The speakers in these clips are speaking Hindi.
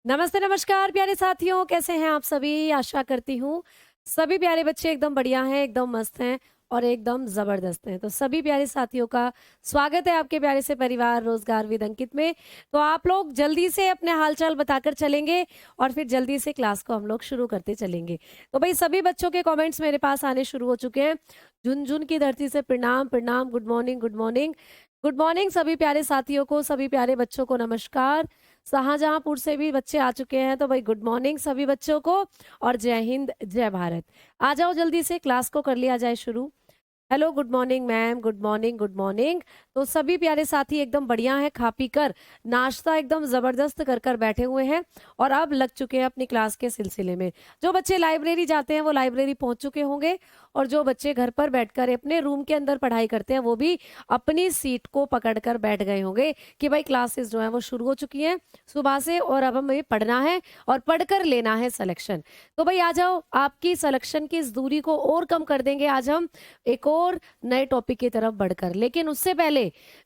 नमस्ते, नमस्कार प्यारे साथियों, कैसे हैं आप सभी? आशा करती हूँ सभी प्यारे बच्चे एकदम बढ़िया हैं, एकदम मस्त हैं और एकदम ज़बरदस्त हैं। तो सभी प्यारे साथियों का स्वागत है आपके प्यारे से परिवार रोज़गार विद अंकित में। तो आप लोग जल्दी से अपने हाल-चाल बताकर चलेंगे और फिर जल्दी से क्लास को हम लोग शुरू करते चलेंगे। तो भई सभी बच्चों के कमेंट्स मेरे पास आने शुरू हो चुके हैं। झुनझुन की धरती से प्रणाम, प्रणाम, good morning, good morning. Good morning सभी प्यारे साथियों को, सभी प्यारे बच्चों को नमस्कार। शाहजहाँपुर से भी बच्चे आ चुके हैं तो भाई गुड मॉर्निंग सभी बच्चों को और जय हिंद जय भारत। आ जाओ जल्दी से क्लास को कर लिया जाए शुरू। Hello, good morning ma'am, good morning, good morning. तो सभी प्यारे साथी एकदम बढ़िया हैं, खा पी कर नाश्ता एकदम ज़बरदस्त कर कर बैठे हुए हैं और अब लग चुके हैं अपनी क्लास के सिलसिले में। जो बच्चे लाइब्रेरी जाते हैं वो लाइब्रेरी पहुंच चुके होंगे और जो बच्चे घर पर बैठकर अपने रूम के अंदर पढ़ाई करते हैं वो भी अपनी सीट को पकड़कर बैठ गए होंगे कि भाई क्लासेस जो है वो शुरू हो चुकी हैं सुबह से और अब हमें पढ़ना है और पढ़कर लेना है सिलेक्शन। तो भाई आ जाओ, आपकी सिलेक्शन की इस दूरी को और कम कर देंगे आज हम एक और नए टॉपिक की तरफ बढ़कर। लेकिन उससे पहले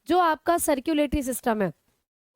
जो आपका सर्कुलेटरी सिस्टम है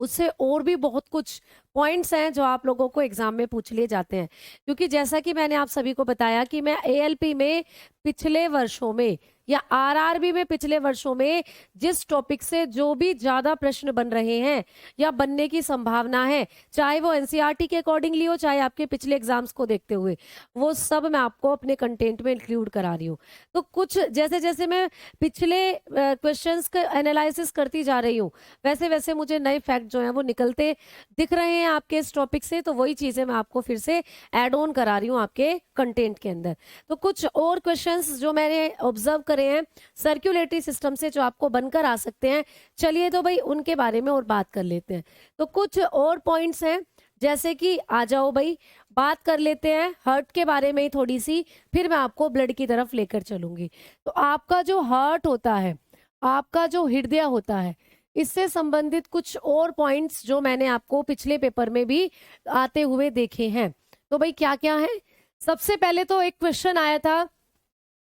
उससे और भी बहुत कुछ पॉइंट्स हैं जो आप लोगों को एग्जाम में पूछ लिए जाते हैं, क्योंकि जैसा कि मैंने आप सभी को बताया कि मैं एएलपी में पिछले वर्षों में या आरआरबी में पिछले वर्षों में जिस टॉपिक से जो भी ज्यादा प्रश्न बन रहे हैं या बनने की संभावना है, चाहे वो एनसीईआरटी के अकॉर्डिंगली हो चाहे आपके पिछले एग्जाम्स को देखते हुए, वो सब मैं आपको अपने कंटेंट में इंक्लूड करा रही हूँ। तो कुछ जैसे जैसे मैं पिछले क्वेश्चंस का एनालिसिस करती जा रही हूँ वैसे वैसे मुझे नए फैक्ट जो हैं वो निकलते दिख रहे हैं आपके इस टॉपिक से, तो वही चीजें मैं आपको फिर से ऐड ऑन करा रही हूँ आपके कंटेंट के अंदर। तो कुछ और क्वेश्चंस जो मैंने ऑब्जर्व करे हैं सर्कुलेटरी सिस्टम से जो आपको बनकर आ सकते हैं, चलिए तो भाई उनके बारे में और बात कर लेते हैं। तो कुछ और पॉइंट्स हैं जैसे कि आ जाओ भाई बात कर लेते हैं हार्ट के बारे में ही थोड़ी सी, फिर मैं आपको ब्लड की तरफ लेकर चलूंगी। तो आपका जो हार्ट होता है, आपका जो हृदय होता है, इससे संबंधित कुछ और पॉइंट्स जो मैंने आपको पिछले पेपर में भी आते हुए देखे हैं। तो भाई क्या क्या है? सबसे पहले तो एक क्वेश्चन आया था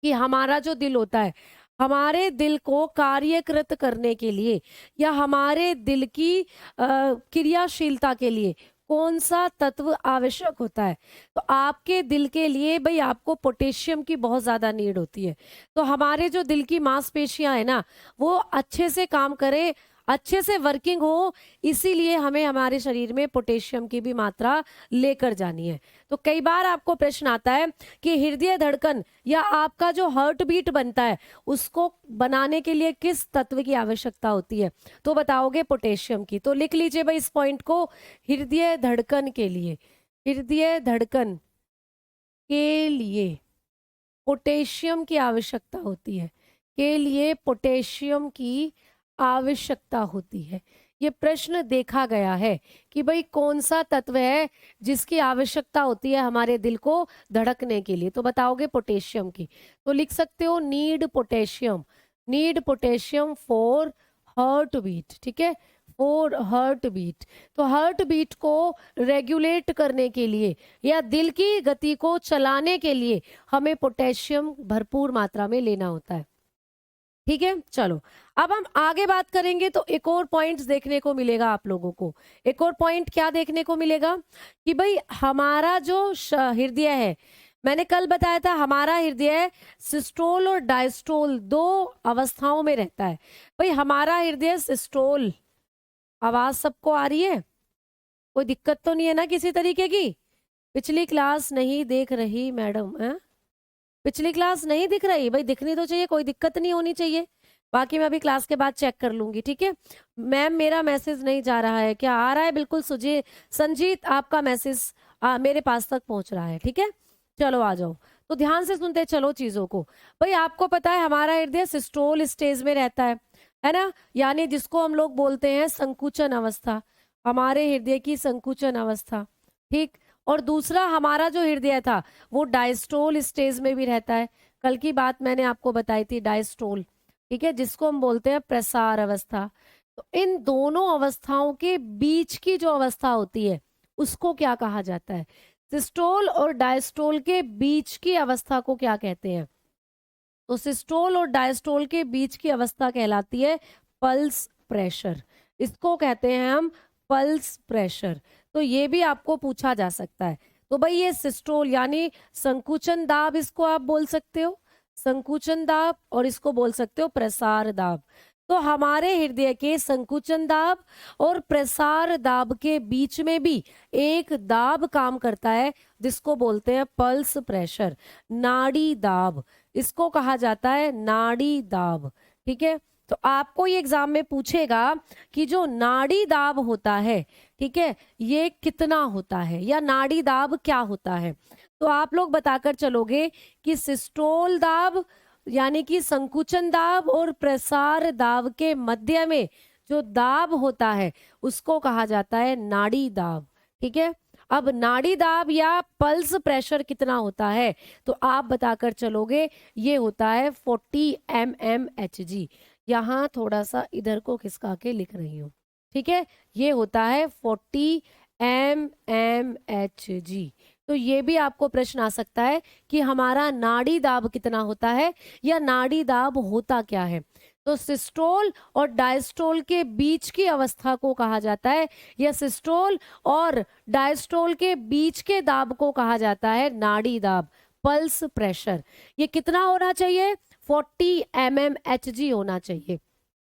कि हमारा जो दिल होता है, हमारे दिल को कार्यकृत करने के लिए या हमारे दिल की क्रियाशीलता के लिए कौन सा तत्व आवश्यक होता है? तो आपके दिल के लिए भाई आपको पोटेशियम की बहुत ज्यादा नीड होती है। तो हमारे जो दिल की मांसपेशियां है ना, वो अच्छे से काम करे, अच्छे से वर्किंग हो, इसीलिए हमें हमारे शरीर में पोटेशियम की भी मात्रा लेकर जानी है। तो कई बार आपको प्रश्न आता है कि हृदय धड़कन या आपका जो हार्ट बीट बनता है उसको बनाने के लिए किस तत्व की आवश्यकता होती है? तो बताओगे पोटेशियम की। तो लिख लीजिए भाई इस पॉइंट को, हृदय धड़कन के लिए, हृदय धड़कन के लिए पोटेशियम की आवश्यकता होती है, के लिए पोटेशियम की आवश्यकता होती है। ये प्रश्न देखा गया है कि भाई कौन सा तत्व है जिसकी आवश्यकता होती है हमारे दिल को धड़कने के लिए? तो बताओगे पोटेशियम की। तो लिख सकते हो need potassium for heart beat, ठीक है, फॉर हार्ट बीट। तो हार्ट बीट को रेगुलेट करने के लिए या दिल की गति को चलाने के लिए हमें पोटेशियम भरपूर मात्रा में लेना होता है। ठीक है, चलो अब हम आगे बात करेंगे तो एक और पॉइंट्स देखने को मिलेगा आप लोगों को। एक और पॉइंट क्या देखने को मिलेगा कि भाई हमारा जो हृदय है, मैंने कल बताया था हमारा हृदय सिस्टोल और डायस्टोल दो अवस्थाओं में रहता है। भाई हमारा हृदय सिस्टोल, आवाज सबको आ रही है? कोई दिक्कत तो नहीं है ना किसी तरीके की? पिछली क्लास नहीं देख रही मैडम है? पिछली क्लास नहीं दिख रही? भाई दिखनी तो चाहिए, कोई दिक्कत नहीं होनी चाहिए। बाकी मैं अभी क्लास के बाद चेक कर लूंगी, ठीक है। मैम मेरा मैसेज नहीं जा रहा है क्या? आ रहा है बिल्कुल। सुजी संजीत आपका मैसेज मेरे पास तक पहुंच रहा है, ठीक है। चलो आ जाओ, तो ध्यान से सुनते चलो चीजों को। भाई आपको पता है हमारा हृदय सिस्टोल स्टेज में रहता है ना, यानी जिसको हम लोग बोलते हैं संकुचन अवस्था, हमारे हृदय की संकुचन अवस्था, ठीक। और दूसरा हमारा जो हृदय था वो डायस्टोल स्टेज में भी रहता है। कल की बात मैंने आपको बताई थी, डायस्टोल, ठीक है, जिसको हम बोलते हैं प्रसार अवस्था। तो इन दोनों अवस्थाओं के बीच की जो अवस्था होती है उसको क्या कहा जाता है? सिस्टोल और डायस्टोल के बीच की अवस्था को क्या कहते हैं? तो सिस्टोल और डायस्टोल के बीच की अवस्था कहलाती है पल्स प्रेशर। इसको कहते हैं हम पल्स प्रेशर। तो ये भी आपको पूछा जा सकता है। तो भाई ये सिस्टोल यानी संकुचन दाब, इसको आप बोल सकते हो संकुचन दाब, और इसको बोल सकते हो प्रसार दाब। तो हमारे हृदय के संकुचन दाब और प्रसार दाब के बीच में भी एक दाब काम करता है जिसको बोलते हैं पल्स प्रेशर, नाड़ी दाब। इसको कहा जाता है नाड़ी दाब। ठीक है, तो आपको ये एग्जाम में पूछेगा कि जो नाड़ी दाब होता है, ठीक है, ये कितना होता है या नाड़ी दाब क्या होता है। तो आप लोग बताकर चलोगे कि सिस्टोल दाब यानी कि संकुचन दाब और प्रसार दाब के मध्य में जो दाब होता है उसको कहा जाता है नाड़ी दाब। ठीक है, अब नाड़ी दाब या पल्स प्रेशर कितना होता है तो आप बताकर चलोगे ये होता है 40 mmHg। यहाँ थोड़ा सा इधर को खिसका के लिख रही हूँ। ठीक है, ये होता है 40 mmHg। तो ये भी आपको प्रश्न आ सकता है कि हमारा नाड़ी दाब कितना होता है या नाड़ी दाब होता क्या है। तो सिस्टोल और डायस्टोल के बीच की अवस्था को कहा जाता है, या सिस्टोल और डायस्टोल के बीच के दाब को कहा जाता है नाड़ी दाब, पल्स प्रेशर। ये कितना होना चाहिए? 40 mmHg होना चाहिए।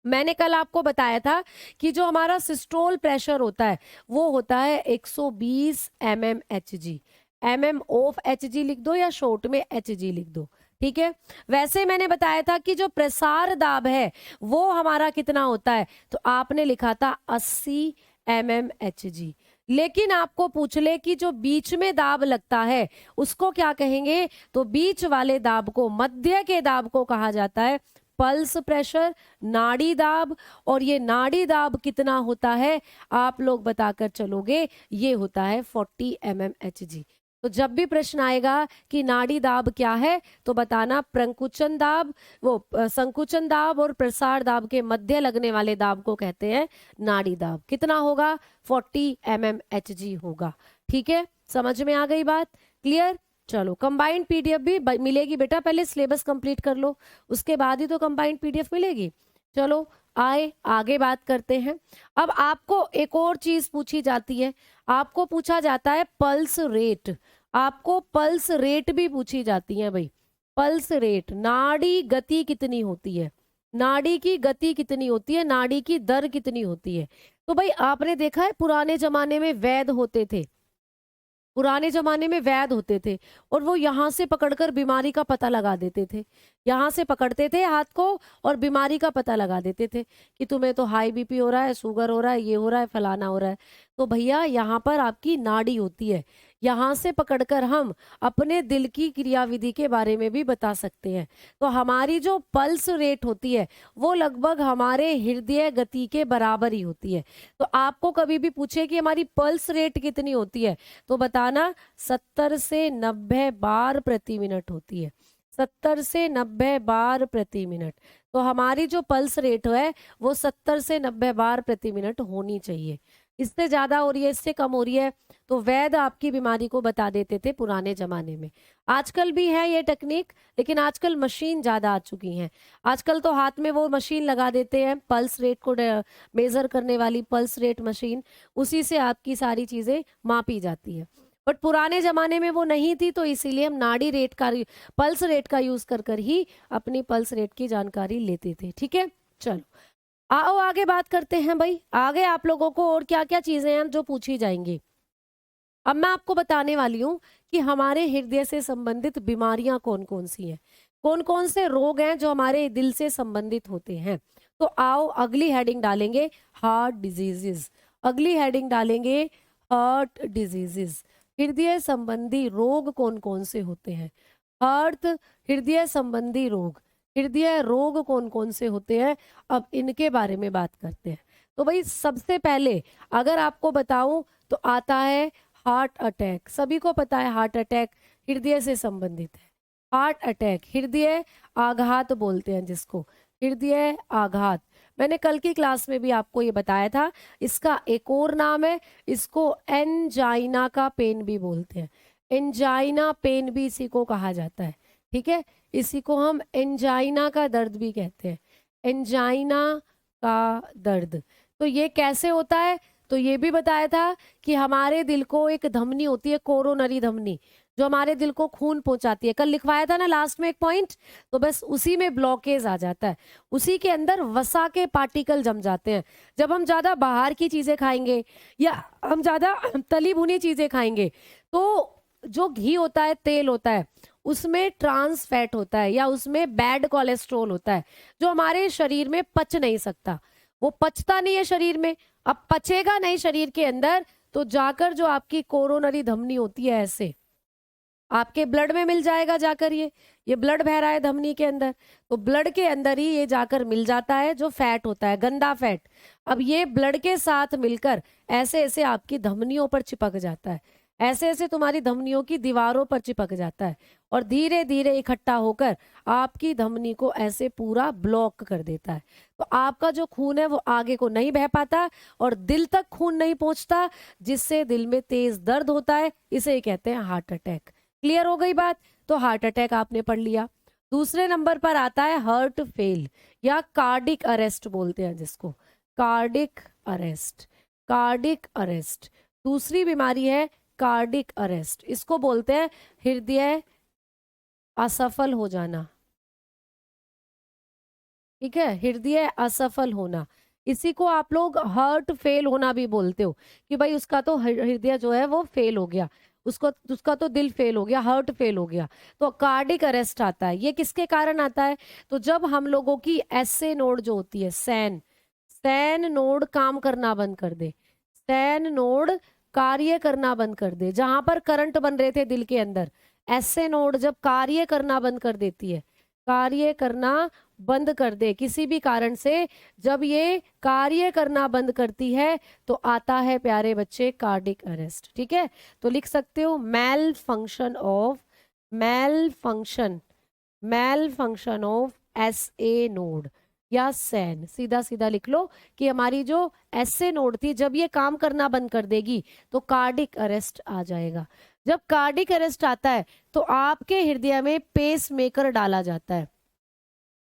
मैंने कल आपको बताया था कि जो हमारा सिस्टोल प्रेशर होता है वो होता है 120 mmHg। ऑफ Hg लिख दो या शॉर्ट में Hg लिख दो। ठीक है, वैसे मैंने बताया था कि जो प्रसार दाब है वो हमारा कितना होता है, तो आपने लिखा था 80 mmHg। लेकिन आपको पूछ ले कि जो बीच में दाब लगता है उसको क्या कहेंगे, तो बीच वाले दाब को, मध्य के दाब को कहा जाता है पल्स प्रेशर, नाड़ी दाब। और ये नाड़ी दाब कितना होता है आप लोग बताकर चलोगे, ये होता है 40 mmHg। तो जब भी प्रश्न आएगा कि नाड़ी दाब क्या है तो बताना प्रंकुचन दाब, संकुचन दाब और प्रसार दाब के मध्य लगने वाले दाब को कहते हैं नाड़ी दाब। कितना होगा? 40 mmHg होगा। ठीक है, समझ में आ गई बात? क्लियर? चलो, कंबाइंड पीडीएफ भी मिलेगी बेटा, पहले सिलेबस कंप्लीट कर लो उसके बाद ही तो कंबाइंड पीडीएफ मिलेगी। चलो आए आगे बात करते हैं। अब आपको एक और चीज पूछी जाती है, आपको पूछा जाता है पल्स रेट। आपको पल्स रेट भी पूछी जाती है भाई। पल्स रेट, नाड़ी गति कितनी होती है, नाड़ी की गति कितनी होती है, नाड़ी की दर कितनी होती है। तो भाई आपने देखा है पुराने जमाने में वैद्य होते थे, पुराने जमाने में वैद्य होते थे और वो यहाँ से पकड़कर बीमारी का पता लगा देते थे। यहाँ से पकड़ते थे हाथ को और बीमारी का पता लगा देते थे कि तुम्हें तो हाई बीपी हो रहा है, शुगर हो रहा है, ये हो रहा है, फलाना हो रहा है। तो भैया यहाँ पर आपकी नाड़ी होती है, यहाँ से पकड़कर हम अपने दिल की क्रियाविधि के बारे में भी बता सकते हैं। तो हमारी जो पल्स रेट होती है वो लगभग हमारे हृदय गति के बराबर ही होती है। तो आपको कभी भी पूछे कि हमारी पल्स रेट कितनी होती है तो बताना 70 से 90 बार प्रति मिनट होती है। 70 से 90 बार प्रति मिनट। तो हमारी जो पल्स रेट है वो 70 से 90 बार प्रति मिनट होनी चाहिए। इससे ज्यादा हो रही है, इससे कम हो रही है तो वैद्य आपकी बीमारी को बता देते थे पुराने जमाने में। आजकल भी है ये टेक्निक, लेकिन आजकल मशीन ज्यादा आ चुकी हैं। आजकल तो हाथ में वो मशीन लगा देते हैं, पल्स रेट को मेजर करने वाली पल्स रेट मशीन, उसी से आपकी सारी चीजें मापी जाती है। बट पुराने जमाने में वो नहीं थी, तो इसीलिए हम नाड़ी रेट का, पल्स रेट का यूज कर कर ही अपनी पल्स रेट की जानकारी लेते थे। ठीक है, चलो आओ आगे बात करते हैं भाई। आगे आप लोगों को और क्या क्या चीजें हैं जो पूछी जाएंगी। अब मैं आपको बताने वाली हूँ कि हमारे हृदय से संबंधित बीमारियां कौन कौन सी हैं, कौन कौन से रोग हैं जो हमारे दिल से संबंधित होते हैं। तो आओ अगली हेडिंग डालेंगे हार्ट डिजीजेस, अगली हेडिंग डालेंगे हार्ट डिजीजेस। हृदय संबंधी रोग कौन कौन से होते हैं, हार्ट हृदय संबंधी रोग, हृदय रोग कौन कौन से होते हैं, अब इनके बारे में बात करते हैं। तो भाई सबसे पहले अगर आपको बताऊं तो आता है हार्ट अटैक। सभी को पता है हार्ट अटैक हृदय से संबंधित है। हार्ट अटैक, हृदय आघात बोलते हैं जिसको, हृदय आघात। मैंने कल की क्लास में भी आपको ये बताया था, इसका एक और नाम है, इसको एंजाइना का पेन भी बोलते हैं। एंजाइना पेन भी इसी को कहा जाता है। ठीक है, इसी को हम एंजाइना का दर्द भी कहते हैं, एंजाइना का दर्द। तो ये कैसे होता है, तो ये भी बताया था कि हमारे दिल को एक धमनी होती है, कोरोनरी धमनी, जो हमारे दिल को खून पहुंचाती है। कल लिखवाया था ना लास्ट में एक पॉइंट, तो बस उसी में ब्लॉकेज आ जाता है, उसी के अंदर वसा के पार्टिकल जम जाते हैं। जब हम ज्यादा बाहर की चीजें खाएंगे या हम ज्यादा तली भुनी चीजें खाएंगे, तो जो घी होता है, तेल होता है, उसमें ट्रांस फैट होता है या उसमें बैड कोलेस्ट्रॉल होता है, जो हमारे शरीर में पच नहीं सकता। वो पचता नहीं है शरीर में। अब पचेगा नहीं शरीर के अंदर, तो जाकर जो आपकी कोरोनरी धमनी होती है, ऐसे आपके ब्लड में मिल जाएगा जाकर। ये ब्लड बह रहा है धमनी के अंदर, तो ब्लड के अंदर ही ये जाकर मिल जाता है, जो फैट होता है, गंदा फैट। अब ये ब्लड के साथ मिलकर ऐसे ऐसे आपकी धमनियों पर चिपक जाता है, ऐसे ऐसे तुम्हारी धमनियों की दीवारों पर चिपक जाता है, और धीरे धीरे इकट्ठा होकर आपकी धमनी को ऐसे पूरा ब्लॉक कर देता है। तो आपका जो खून है वो आगे को नहीं बह पाता और दिल तक खून नहीं पहुंचता, जिससे दिल में तेज दर्द होता है। इसे ही कहते हैं हार्ट अटैक। क्लियर हो गई बात? तो हार्ट अटैक आपने पढ़ लिया। दूसरे नंबर पर आता है हार्ट फेल या कार्डिक अरेस्ट बोलते हैं जिसको, कार्डिक अरेस्ट। कार्डिक अरेस्ट दूसरी बीमारी है, कार्डिक अरेस्ट। इसको बोलते हैं हृदय असफल हो जाना। ठीक है, हृदय असफल होना। इसी को आप लोग हार्ट फेल होना भी बोलते हो, कि भाई उसका तो हृदय जो है वो फेल हो गया, उसका तो दिल फेल हो गया, हार्ट फेल हो गया। तो कार्डिक अरेस्ट आता है। ये किसके कारण आता है? तो जब हम लोगों की एसए नोड जो होती है, सैन नोड काम करना बंद कर दे, सैन नोड कार्य करना बंद कर दे। जहां पर करंट बन रहे थे दिल के अंदर, एसए नोड जब कार्य करना बंद कर देती है, कार्य करना बंद कर दे किसी भी कारण से, जब ये कार्य करना बंद करती है, तो आता है प्यारे बच्चे कार्डिक अरेस्ट। ठीक है, तो लिख सकते हो malfunction of S A node या सैन। सीधा सीधा लिख लो कि हमारी जो एस ए नोड थी, जब ये काम करना बंद कर देगी तो कार्डिक अरेस्ट आ जाएगा। जब कार्डिक अरेस्ट आता है तो आपके हृदय में पेस मेकर डाला जाता है।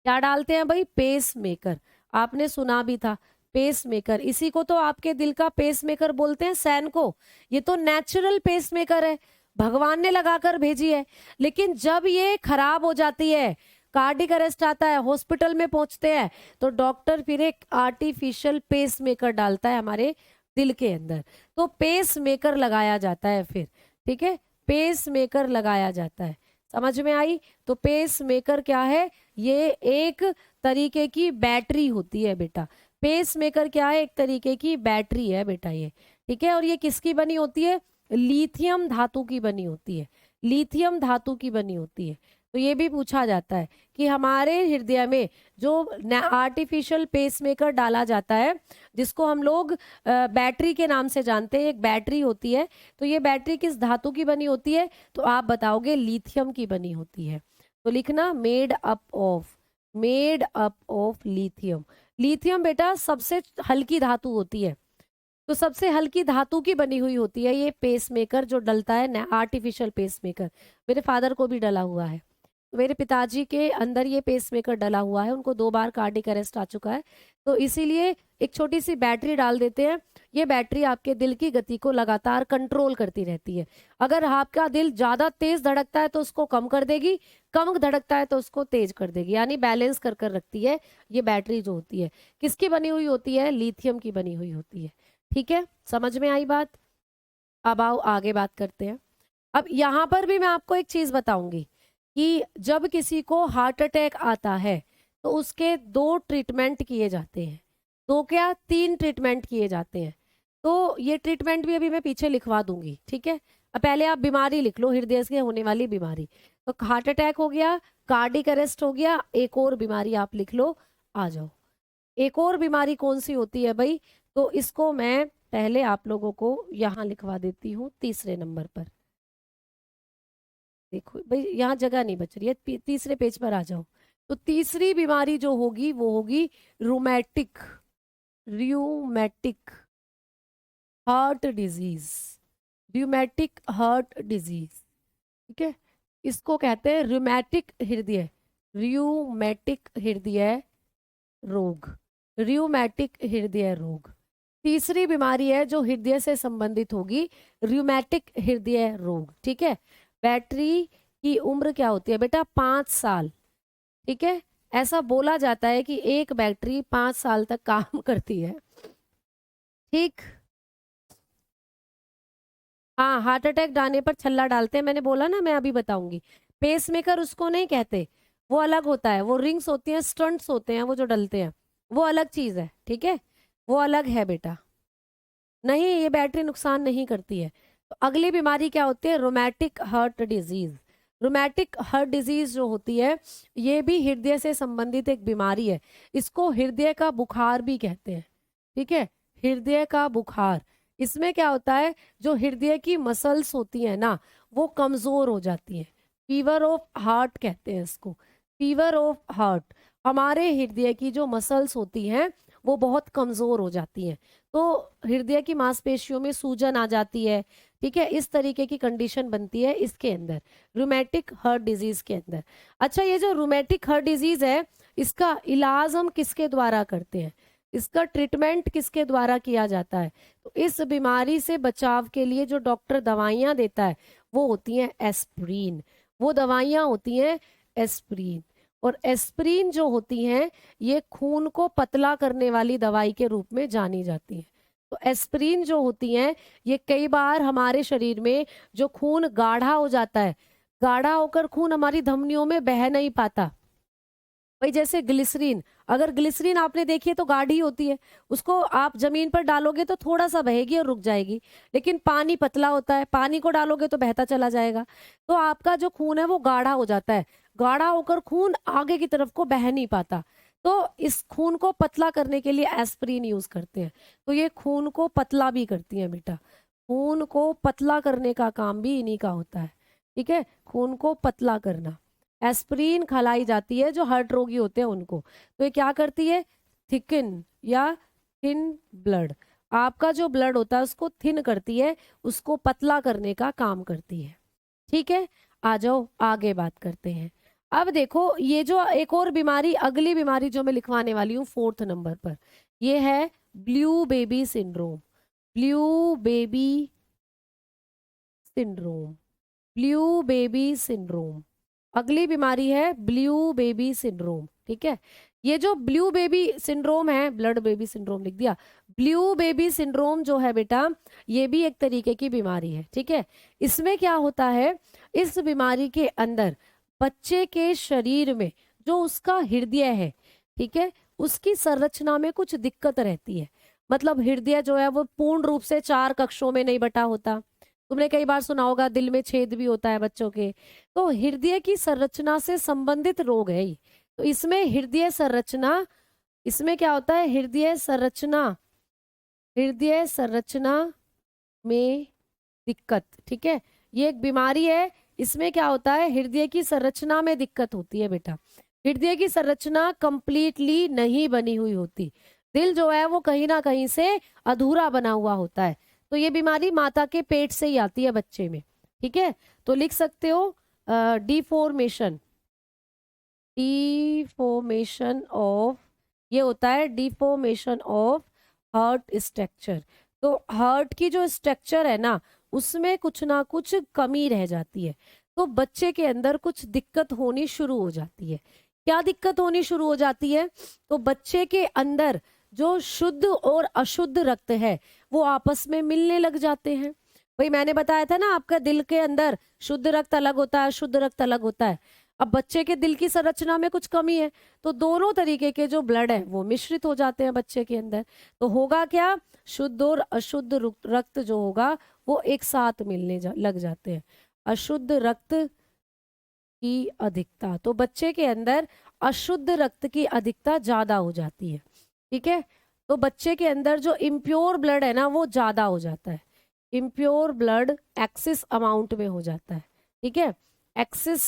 क्या डालते हैं भाई? Pace maker. आपने सुना भी था पेस मेकर, इसी को तो आपके दिल का पेस मेकर बोलते हैं, सैन को। ये तो नेचुरल पेस मेकर है, भगवान ने लगाकर भेजी है। लेकिन जब ये खराब हो जाती है, कार्डिक अरेस्ट आता है, हॉस्पिटल में पहुंचते हैं, तो डॉक्टर फिर एक आर्टिफिशियल पेस मेकर डालता है हमारे दिल के अंदर। तो पेस मेकर लगाया जाता है फिर। ठीक है, पेस मेकर लगाया जाता है। समझ में आई? तो पेस मेकर क्या है? ये एक तरीके की बैटरी होती है बेटा। पेस मेकर क्या है? एक तरीके की बैटरी है बेटा ये। ठीक है, और ये किसकी बनी होती है? लिथियम धातु की बनी होती है, लिथियम धातु की बनी होती है। तो ये भी पूछा जाता है कि हमारे हृदय में जो आर्टिफिशियल पेसमेकर डाला जाता है, जिसको हम लोग बैटरी के नाम से जानते हैं, एक बैटरी होती है, तो ये बैटरी किस धातु की बनी होती है? तो आप बताओगे लिथियम की बनी होती है। तो लिखना made up of lithium. Lithium बेटा सबसे हल्की धातु होती है, तो सबसे हल्की धातु की बनी हुई होती है ये पेसमेकर जो डलता है, आर्टिफिशियल पेसमेकर। मेरे फादर को भी डला हुआ है, मेरे पिताजी के अंदर ये पेसमेकर डला हुआ है, उनको 2 बार कार्डिक अरेस्ट आ चुका है। तो इसीलिए एक छोटी सी बैटरी डाल देते हैं। ये बैटरी आपके दिल की गति को लगातार कंट्रोल करती रहती है। अगर आपका दिल ज्यादा तेज धड़कता है तो उसको कम कर देगी, कम धड़कता है तो उसको तेज कर देगी, यानी बैलेंस कर कर रखती है ये बैटरी जो होती है। किसकी बनी हुई होती है? लिथियम की बनी हुई होती है। ठीक है, समझ में आई बात? अब आओ आगे बात करते हैं। अब यहाँ पर भी मैं आपको एक चीज बताऊंगी कि जब किसी को हार्ट अटैक आता है तो उसके 2 ट्रीटमेंट किए जाते हैं। 2 क्या, 3 ट्रीटमेंट किए जाते हैं। तो ये ट्रीटमेंट भी अभी मैं पीछे लिखवा दूंगी। ठीक है, अब पहले आप बीमारी लिख लो, हृदय से होने वाली बीमारी। तो हार्ट अटैक हो गया, कार्डिक अरेस्ट हो गया, एक और बीमारी आप लिख लो, आ जाओ। एक और बीमारी कौन सी होती है भाई? तो इसको मैं पहले आप लोगों को यहाँ लिखवा देती हूँ 3रे नंबर पर। देखो भाई यहाँ जगह नहीं बच रही है, 3रे पेज पर आ जाओ। तो तीसरी बीमारी जो होगी वो होगी rheumatic heart disease. Rheumatic heart disease. ठीक है, इसको कहते हैं रूमैटिक हृदय रोग। रूमैटिक हृदय रोग। तीसरी बीमारी है जो हृदय से संबंधित होगी, रूमेटिक हृदय रोग। ठीक है, बैटरी की उम्र क्या होती है बेटा? 5 साल। ठीक है, ऐसा बोला जाता है कि एक बैटरी 5 साल तक काम करती है। ठीक, हाँ, हार्ट अटैक आने पर छल्ला डालते हैं, मैंने बोला ना, मैं अभी बताऊंगी। पेसमेकर उसको नहीं कहते, वो अलग होता है, वो रिंग्स होती हैं, स्टंट्स होते हैं वो जो डलते हैं, वो अलग चीज है। ठीक है, वो अलग है बेटा, नहीं, ये बैटरी नुकसान नहीं करती है। तो अगली बीमारी क्या होती है? Rheumatic heart disease. Rheumatic heart disease जो होती है, ये भी हृदय से संबंधित एक बीमारी है। इसको हृदय का बुखार भी कहते हैं। ठीक है, हृदय का बुखार। इसमें क्या होता है, जो हृदय की मसल्स होती है ना, वो कमजोर हो जाती हैं। फीवर ऑफ हार्ट कहते हैं इसको, फीवर ऑफ हार्ट। हमारे हृदय की जो मसल्स होती हैं वो बहुत कमजोर हो जाती हैं, तो हृदय की मांसपेशियों में सूजन आ जाती है। ठीक है, इस तरीके की कंडीशन बनती है इसके अंदर, रूमेटिक हार्ट डिजीज के अंदर। अच्छा, ये जो रूमेटिक हार्ट डिजीज है, इसका इलाज हम किसके द्वारा करते हैं? इसका ट्रीटमेंट किसके द्वारा किया जाता है? तो इस बीमारी से बचाव के लिए जो डॉक्टर दवाइयां देता है वो होती हैं एस्प्रिन। वो दवाइयां होती हैं एस्प्रिन। और एस्प्रिन जो होती हैं, ये खून को पतला करने वाली दवाई के रूप में जानी जाती है। तो एस्प्रिन जो होती हैं, ये कई बार हमारे शरीर में जो खून गाढ़ा हो जाता है, गाढ़ा होकर खून हमारी धमनियों में बह नहीं पाता। भाई जैसे ग्लिसरीन, अगर ग्लिसरीन आपने देखी है तो गाढ़ी होती है, उसको आप जमीन पर डालोगे तो थोड़ा सा बहेगी और रुक जाएगी। लेकिन पानी पतला होता है, पानी को डालोगे तो बहता चला जाएगा। तो आपका जो खून है वो गाढ़ा हो जाता है, गाढ़ा होकर खून आगे की तरफ को बह नहीं पाता। तो इस खून को पतला करने के लिए एस्प्रिन यूज करते हैं। तो ये खून को पतला भी करती है बेटा, खून को पतला करने का काम भी इन्हीं का होता है। ठीक है, खून को पतला करना। एस्प्रिन खिलाई जाती है जो हार्ट रोगी होते हैं उनको। तो ये क्या करती है? थिकन या थिन ब्लड, आपका जो ब्लड होता है उसको थिन करती है, उसको पतला करने का काम करती है। ठीक है, आ जाओ आगे बात करते हैं। अब देखो, ये जो एक और बीमारी, अगली बीमारी जो मैं लिखवाने वाली हूँ 4th नंबर पर, ये है blue baby syndrome. Blue baby syndrome, blue baby syndrome. अगली बीमारी है ब्लू बेबी सिंड्रोम। ठीक है, ये जो ब्लू बेबी सिंड्रोम है, ब्लड बेबी सिंड्रोम लिख दिया, ब्लू बेबी सिंड्रोम जो है बेटा, ये भी एक तरीके की बीमारी है। ठीक है, इसमें क्या होता है, इस बीमारी के अंदर बच्चे के शरीर में जो उसका हृदय है, ठीक है, उसकी संरचना में कुछ दिक्कत रहती है। मतलब हृदय जो है वो पूर्ण रूप से 4 कक्षों में नहीं बटा होता। तुमने कई बार सुना होगा दिल में छेद भी होता है बच्चों के। तो हृदय की संरचना से संबंधित रोग है ये। तो इसमें हृदय संरचना, इसमें क्या होता है, हृदय संरचना, हृदय संरचना में दिक्कत। ठीक है, ये एक बीमारी है। इसमें क्या होता है, हृदय की संरचना में दिक्कत होती है बेटा। हृदय की संरचना कंप्लीटली नहीं बनी हुई होती, दिल जो है वो कहीं ना कहीं से अधूरा बना हुआ होता है। तो ये बीमारी माता के पेट से ही आती है बच्चे में। ठीक है, तो लिख सकते हो डिफॉर्मेशन, डिफॉर्मेशन ऑफ, ये होता है डिफॉर्मेशन ऑफ हार्ट स्ट्रक्चर। तो हार्ट की जो स्ट्रक्चर है ना, उसमें कुछ ना कुछ कमी रह जाती है, तो बच्चे के अंदर कुछ दिक्कत होनी शुरू हो जाती है। क्या दिक्कत होनी शुरू हो जाती है? तो बच्चे के अंदर जो शुद्ध और अशुद्ध रक्त है वो आपस में मिलने लग जाते हैं। भाई मैंने बताया था ना, आपका दिल के अंदर शुद्ध रक्त अलग होता है, शुद्ध रक्त अलग होता है। अब बच्चे के दिल की संरचना में कुछ कमी है, तो दोनों तरीके के जो ब्लड है वो मिश्रित हो जाते हैं बच्चे के अंदर। तो होगा क्या, शुद्ध और अशुद्ध रक्त जो होगा वो एक साथ मिलने लग जाते हैं। अशुद्ध रक्त की अधिकता, तो बच्चे के अंदर अशुद्ध रक्त की अधिकता ज्यादा हो जाती है। ठीक है, तो बच्चे के अंदर जो इम्प्योर ब्लड है ना वो ज्यादा हो जाता है। इम्प्योर ब्लड एक्सिस अमाउंट में हो जाता है। ठीक है, excess,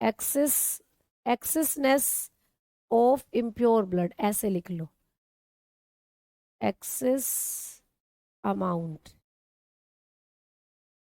excess, excessness of impure blood, ऐसे लिख लो, excess amount,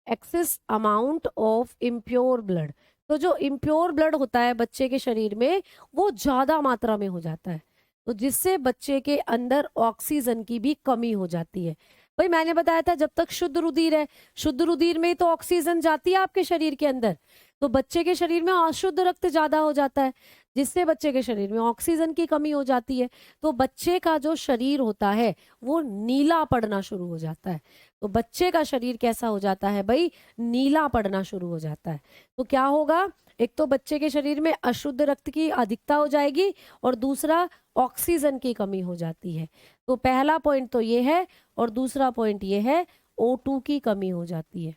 excess amount of impure blood. तो जो इम्प्योर ब्लड होता है बच्चे के शरीर में वो ज्यादा मात्रा में हो जाता है। तो जिससे बच्चे के अंदर ऑक्सीजन की भी कमी हो जाती है। भाई मैंने बताया था जब तक शुद्ध रुधिर है, शुद्ध रुधिर में ही तो ऑक्सीजन जाती है आपके शरीर के अंदर। तो बच्चे के शरीर में अशुद्ध रक्त ज्यादा हो जाता है, जिससे बच्चे के शरीर में ऑक्सीजन की कमी हो जाती है। तो बच्चे का जो शरीर होता है वो नीला पड़ना शुरू हो जाता है। तो बच्चे का शरीर कैसा हो जाता है भाई, नीला पड़ना शुरू हो जाता है। तो क्या होगा, एक तो बच्चे के शरीर में अशुद्ध रक्त की अधिकता हो जाएगी और दूसरा ऑक्सीजन की कमी हो जाती है। तो पहला पॉइंट तो ये है और दूसरा पॉइंट ये है, O2 की कमी हो जाती है।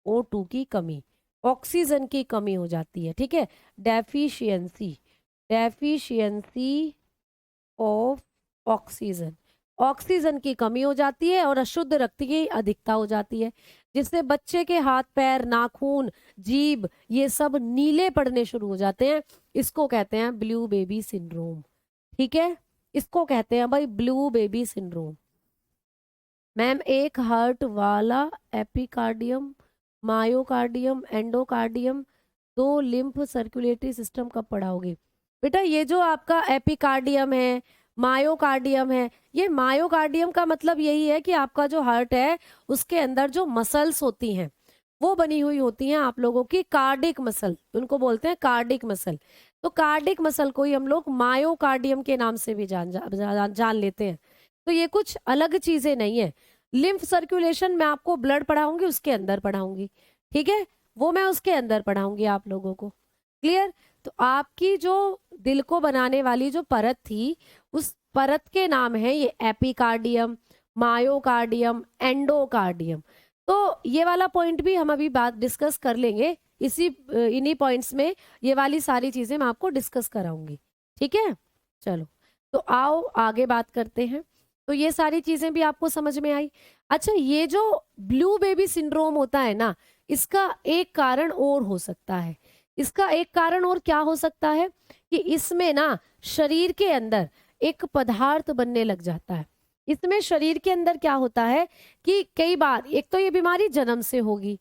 O2 की कमी, ऑक्सीजन की कमी हो जाती है। ठीक है, deficiency, deficiency of oxygen, oxygen की कमी हो जाती है और अशुद्ध रक्त की अधिकता हो जाती है, जिससे बच्चे के हाथ पैर, नाखून, जीभ ये सब नीले पड़ने शुरू हो जाते हैं। इसको कहते हैं ब्लू बेबी सिंड्रोम। ठीक है, इसको कहते हैं भाई ब्लू बेबी सिंड्रोम। मैम एक हार्ट वाला एपिकार्डियम, मायोकार्डियम, एंडोकार्डियम, दो लिम्फ सर्कुलेटरी सिस्टम कब पढ़ाओगे? बेटा ये जो आपका एपिकार्डियम है, मायोकार्डियम है, ये मायोकार्डियम का मतलब यही है कि आपका जो हार्ट है उसके अंदर जो मसल्स होती हैं वो बनी हुई होती हैं आप लोगों की कार्डिक मसल, उनको बोलते हैं कार्डिक मसल। तो कार्डिक मसल को ही हम लोग मायोकार्डियम के नाम से भी जान लेते हैं। तो ये कुछ अलग चीजें नहीं है। लिम्फ सर्कुलेशन मैं आपको ब्लड पढ़ाऊंगी, उसके अंदर पढ़ाऊंगी। ठीक है, वो मैं उसके अंदर पढ़ाऊंगी आप लोगों को। क्लियर? तो आपकी जो दिल को बनाने वाली जो परत थी, उस परत के नाम है ये एपिकार्डियम, मायोकार्डियम, एंडोकार्डियम। तो ये वाला पॉइंट भी हम अभी बात डिस्कस कर लेंगे, इन्हीं पॉइंट्स में ये वाली सारी चीजें मैं आपको डिस्कस कराऊंगी। ठीक है, चलो तो आओ आगे बात करते हैं। तो ये सारी चीजें भी आपको समझ में आई। अच्छा, ये जो ब्लू बेबी सिंड्रोम होता है ना, इसका एक कारण और हो सकता है। इसका एक कारण और क्या हो सकता है कि इसमें ना शरीर के अंदर एक पदार्थ बनने लग जाता है। इसमें शरीर के अंदर क्या होता है कि कई बार, एक तो ये बीमारी जन्म से होगी,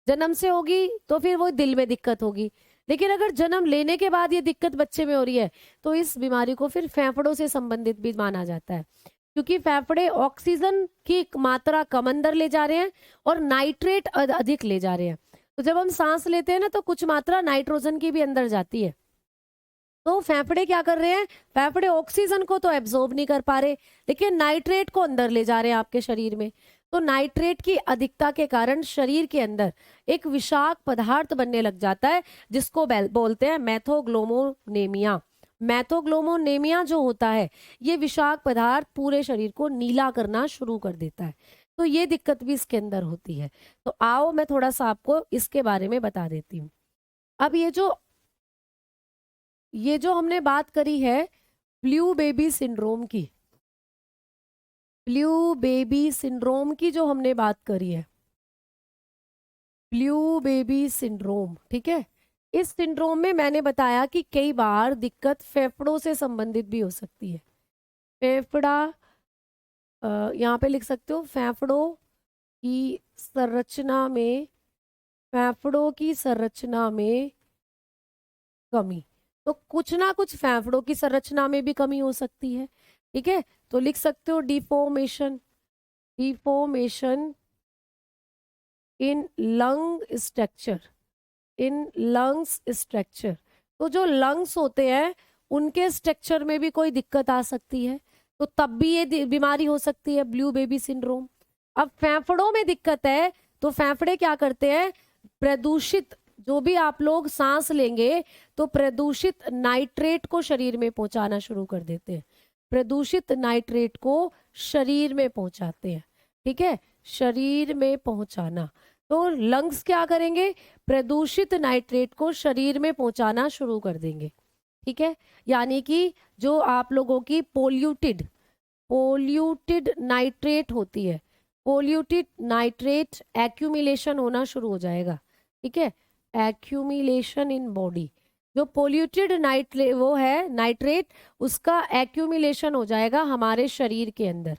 जन्म से होगी तो फिर वो दिल में दिक्कत होगी। लेकिन अगर जन्म लेने के बाद ये दिक्कत बच्चे में हो रही है तो इस बीमारी को फिर फेफड़ों से संबंधित भी माना जाता है, क्योंकि फेफड़े ऑक्सीजन की मात्रा कम अंदर ले जा रहे हैं और नाइट्रेट अधिक ले जा रहे हैं। तो जब हम सांस लेते हैं ना तो कुछ मात्रा नाइट्रोजन की भी अंदर जाती है। तो फेफड़े क्या कर रहे हैं, फेफड़े ऑक्सीजन को तो एब्जॉर्ब नहीं कर पा रहे, लेकिन नाइट्रेट को अंदर ले जा रहे हैं आपके शरीर में। तो नाइट्रेट की अधिकता के कारण शरीर के अंदर एक विषाक्त पदार्थ बनने लग जाता है, जिसको बोलते हैं मैथोग्लोमोनेमिया। मैथोग्लोमोनेमिया जो होता है, ये विषाक्त पदार्थ पूरे शरीर को नीला करना शुरू कर देता है। तो ये दिक्कत भी इसके अंदर होती है। तो आओ मैं थोड़ा सा आपको इसके बारे में बता देती हूँ। अब ये जो हमने बात करी है ब्लू बेबी सिंड्रोम की, ब्लू बेबी सिंड्रोम की जो हमने बात करी है, ब्लू बेबी सिंड्रोम, ठीक है, इस सिंड्रोम में मैंने बताया कि कई बार दिक्कत फेफड़ों से संबंधित भी हो सकती है। फेफड़ा, यहाँ पे लिख सकते हो फेफड़ों की संरचना में, फेफड़ों की संरचना में कमी। तो कुछ ना कुछ फेफड़ों की संरचना में भी कमी हो सकती है। ठीक है, तो लिख सकते हो deformation, deformation in lung structure, in lungs structure. तो जो लंग्स होते हैं उनके स्ट्रक्चर में भी कोई दिक्कत आ सकती है, तो तब भी ये बीमारी हो सकती है ब्लू बेबी सिंड्रोम। अब फेफड़ों में दिक्कत है तो फेफड़े क्या करते हैं, प्रदूषित, जो भी आप लोग सांस लेंगे तो प्रदूषित नाइट्रेट को शरीर में पहुंचाना शुरू कर देते हैं, प्रदूषित नाइट्रेट को शरीर में पहुंचाते हैं। ठीक है, शरीर में पहुंचाना। तो लंग्स क्या करेंगे, प्रदूषित नाइट्रेट को शरीर में पहुंचाना शुरू कर देंगे। ठीक है, यानी कि जो आप लोगों की पोल्यूटेड नाइट्रेट होती है, पोल्यूटेड नाइट्रेट एक्यूमिलेशन होना शुरू हो जाएगा। ठीक है, एक्यूमिलेशन इन बॉडी, जो पोल्यूटेड नाइट्रेट उसका एक्यूमिलेशन हो जाएगा हमारे शरीर के अंदर।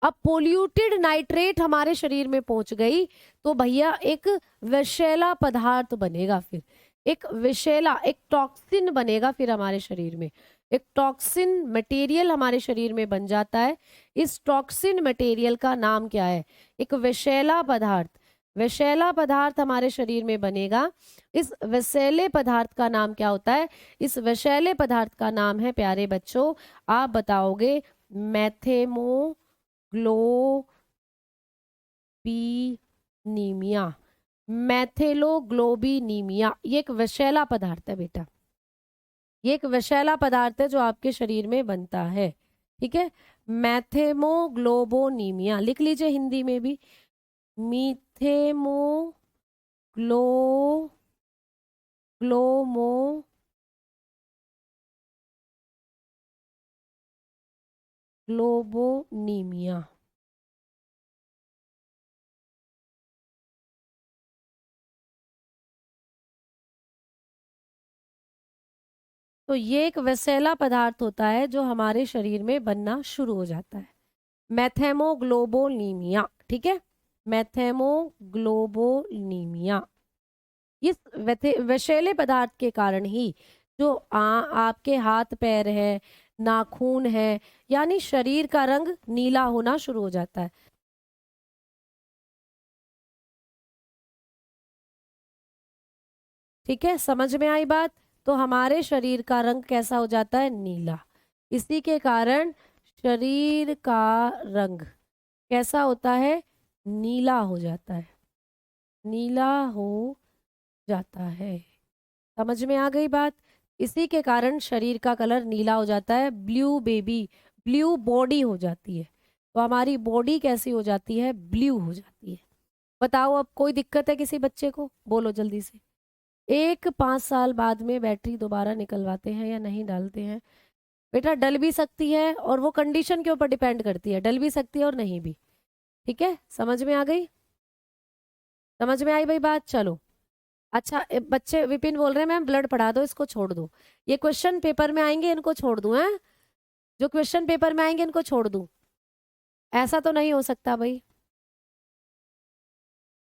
अब पोल्यूटेड नाइट्रेट हमारे शरीर में पहुंच गई तो भैया एक विषैला पदार्थ बनेगा, फिर एक विषैला, एक टॉक्सिन बनेगा फिर हमारे शरीर में। एक टॉक्सिन मटेरियल हमारे शरीर में बन जाता है। इस टॉक्सिन मटेरियल का नाम क्या है? एक विषैला पदार्थ। विषैला पदार्थ हमारे शरीर में बनेगा। इस विषैले पदार्थ का नाम क्या होता है? इस विषैले पदार्थ का नाम है प्यारे बच्चों, आप बताओगे, मैथेमोग्लोबिनीमिया। मैथेलोग्लोबिनीमिया ये एक विषैला पदार्थ है बेटा। ये एक विषैला पदार्थ है जो आपके शरीर में बनता है। ठीक है, मैथेमोग्लोबोनीमिया लिख लीजिए हिंदी में भी, ग्लोबोनीमिया। तो ये एक विषैला पदार्थ होता है जो हमारे शरीर में बनना शुरू हो जाता है, मैथेमोग्लोबोनीमिया। ठीक है, मैथेमोग्लोबोनीमिया। इस विषैले पदार्थ के कारण ही जो आपके हाथ पैर है, नाखून है, यानी शरीर का रंग नीला होना शुरू हो जाता है। ठीक है, समझ में आई बात? तो हमारे शरीर का रंग कैसा हो जाता है? नीला। इसी के कारण शरीर का रंग कैसा होता है? नीला हो जाता है, नीला हो जाता है। समझ में आ गई बात? इसी के कारण शरीर का कलर नीला हो जाता है, ब्लू बेबी, ब्लू बॉडी हो जाती है। तो हमारी बॉडी कैसी हो जाती है? ब्लू हो जाती है। बताओ अब कोई दिक्कत है किसी बच्चे को? बोलो जल्दी से। 5 साल बाद में बैटरी दोबारा निकलवाते हैं या नहीं डालते हैं? बेटा डल भी सकती है, और वो कंडीशन के ऊपर डिपेंड करती है, डल भी सकती है और नहीं भी। ठीक है, समझ में आ गई? समझ में आई भाई बात? चलो अच्छा, बच्चे विपिन बोल रहे हैं मैम ब्लड पढ़ा दो, इसको छोड़ दो। ये क्वेश्चन पेपर में आएंगे, इनको छोड़ दूं? हैं, जो क्वेश्चन पेपर में आएंगे इनको छोड़ दूं? ऐसा तो नहीं हो सकता भाई।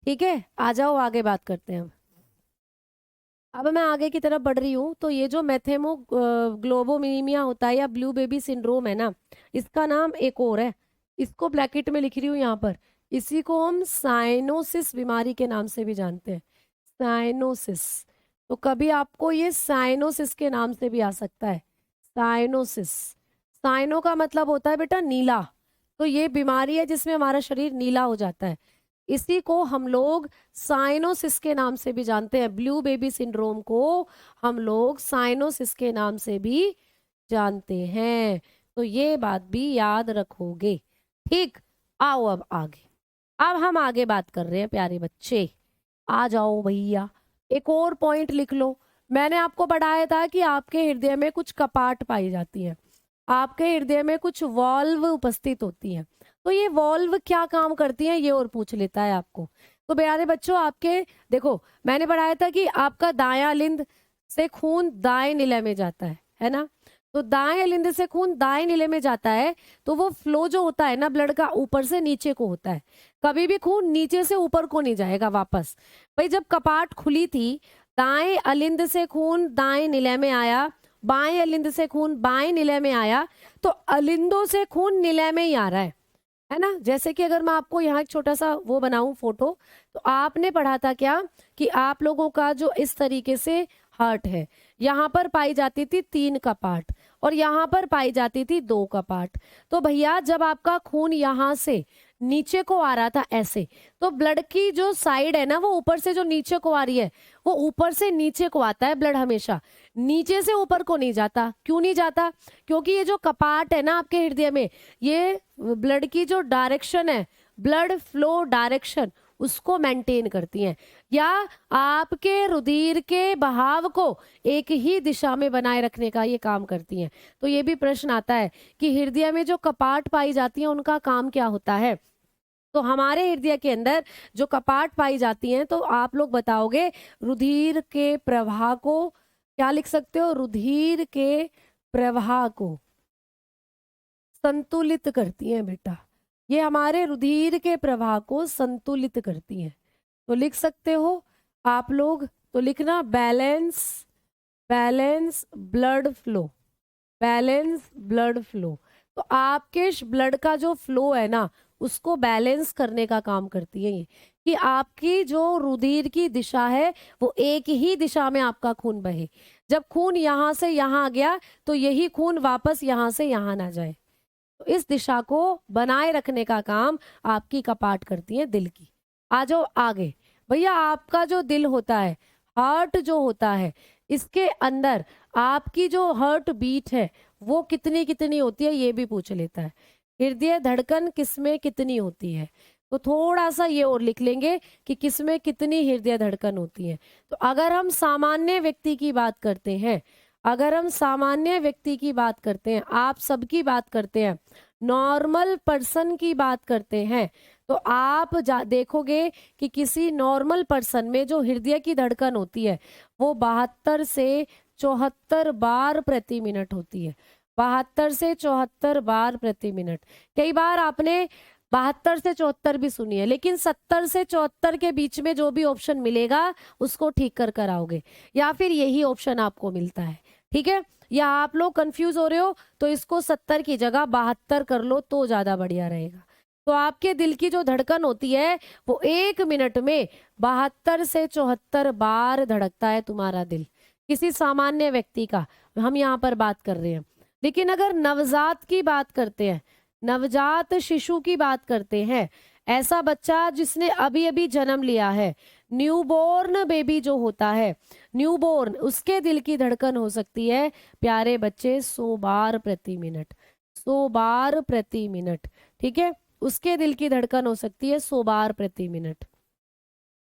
ठीक है, आ जाओ आगे बात करते हैं। अब मैं आगे की तरफ बढ़ रही हूँ। तो ये जो मैथेमो ग्लोबोमिनीमिया होता है या ब्लू बेबी सिंड्रोम है ना, इसका नाम एक और है, इसको ब्रैकेट में लिख रही हूँ यहाँ पर। इसी को हम साइनोसिस बीमारी के नाम से भी जानते हैं, साइनोसिस। तो कभी आपको ये साइनोसिस के नाम से भी आ सकता है, साइनोसिस। साइनो का मतलब होता है बेटा नीला। तो ये बीमारी है जिसमें हमारा शरीर नीला हो जाता है, इसी को हम लोग साइनोसिस के नाम से भी जानते हैं। ब्लू बेबी सिंड्रोम को हम लोग साइनोसिस के नाम से भी जानते हैं। तो ये बात भी याद रखोगे। ठीक, आओ अब आगे। अब हम आगे बात कर रहे हैं प्यारे बच्चे, आ जाओ भैया। एक और पॉइंट लिख लो। मैंने आपको बताया था कि आपके हृदय में कुछ कपाट पाई जाती हैं, आपके हृदय में कुछ वॉल्व उपस्थित होती हैं। तो ये वॉल्व क्या काम करती हैं ये और पूछ लेता है आपको। तो प्यारे बच्चों आपके, देखो मैंने बताया था कि आपका दायां लिंद से खून दाएं नीले में जाता है ना? तो दाएं लिंद से खून दाएं नीले में जाता है, तो वो फ्लो जो होता है ना ब्लड का, ऊपर से नीचे को होता है। कभी भी खून नीचे से ऊपर को नहीं जाएगा वापस। भाई जब कपाट खुली थी, दाएं अलिंद से खून दाएं नीले में आया, बाएं अलिंद से खून बाएं नीले में आया, तो अलिंदों से खून नीले में ही आ रहा है ना? जैसे कि अगर मैं आपको यहाँ एक छोटा सा वो बनाऊं फोटो, तो आपने पढ़ा था क्या कि आप लोगों का जो इस तरीके से हार्ट है, यहाँ पर पाई जाती थी 3 कपाट और यहाँ पर पाई जाती थी 2 कपाट। तो भैया जब आपका खून यहाँ से नीचे को आ रहा था ऐसे, तो ब्लड की जो साइड है ना वो ऊपर से जो नीचे को आ रही है, वो ऊपर से नीचे को आता है ब्लड, हमेशा नीचे से ऊपर को नहीं जाता। क्यों नहीं जाता? क्योंकि ये जो कपाट है ना आपके हृदय में, ये ब्लड की जो डायरेक्शन है, ब्लड फ्लो डायरेक्शन, उसको मेंटेन करती हैं, या आपके रुधिर के बहाव को एक ही दिशा में बनाए रखने का ये काम करती हैं। तो ये भी प्रश्न आता है कि हृदय में जो कपाट पाई जाती हैं उनका काम क्या होता है? तो हमारे हृदय के अंदर जो कपाट पाई जाती हैं, तो आप लोग बताओगे रुधिर के प्रवाह को क्या लिख सकते हो? रुधिर के प्रवाह को संतुलित करती हैं बेटा। ये हमारे रुधिर के प्रवाह को संतुलित करती हैं। तो लिख सकते हो आप लोग, तो लिखना balance, balance blood flow, balance blood flow. तो आपके ब्लड का जो फ्लो है ना, उसको बैलेंस करने का काम करती है ये, कि आपकी जो रुधिर की दिशा है वो एक ही दिशा में आपका खून बहे। जब खून यहाँ से यहाँ गया तो यही खून वापस यहाँ से यहाँ ना जाए। तो इस दिशा को बनाए रखने का काम आपकी कपाट करती है दिल की। आ जाओ आगे भैया, आपका जो दिल होता है, हार्ट जो होता है, इसके अंदर आपकी जो हार्ट बीट है वो कितनी कितनी होती है ये भी पूछ लेता है। हृदय धड़कन किसमें कितनी होती है, तो थोड़ा सा ये और लिख लेंगे कि किसमें कितनी हृदय धड़कन होती है। तो अगर हम सामान्य व्यक्ति की बात करते हैं, अगर हम सामान्य व्यक्ति की बात करते हैं, आप सबकी बात करते हैं, नॉर्मल पर्सन की बात करते हैं, तो आप देखोगे कि किसी नॉर्मल पर्सन में जो हृदय की धड़कन होती है वो 72 से 74 बार प्रति मिनट होती है। 72 से 74 बार प्रति मिनट। कई बार आपने 72 से 74 भी सुनी है, लेकिन 70 से 74 के बीच में जो भी ऑप्शन मिलेगा उसको ठीक कर कर आओगे, या फिर यही ऑप्शन आपको मिलता है। ठीक है, या आप लोग कंफ्यूज हो रहे हो तो इसको 70 की जगह 72 कर लो तो ज्यादा बढ़िया रहेगा। तो आपके दिल की जो धड़कन होती है वो 1 मिनट में 72 से 74 बार धड़कता है तुम्हारा दिल, किसी सामान्य व्यक्ति का हम यहाँ पर बात कर रहे हैं। लेकिन अगर नवजात की बात करते हैं, नवजात शिशु की बात करते हैं, ऐसा बच्चा जिसने अभी अभी जन्म लिया है, न्यूबॉर्न बेबी जो होता है, न्यूबॉर्न, उसके दिल की धड़कन हो सकती है प्यारे बच्चे 100 बार प्रति मिनट। 100 बार प्रति मिनट। ठीक है, उसके दिल की धड़कन हो सकती है 100 बार प्रति मिनट।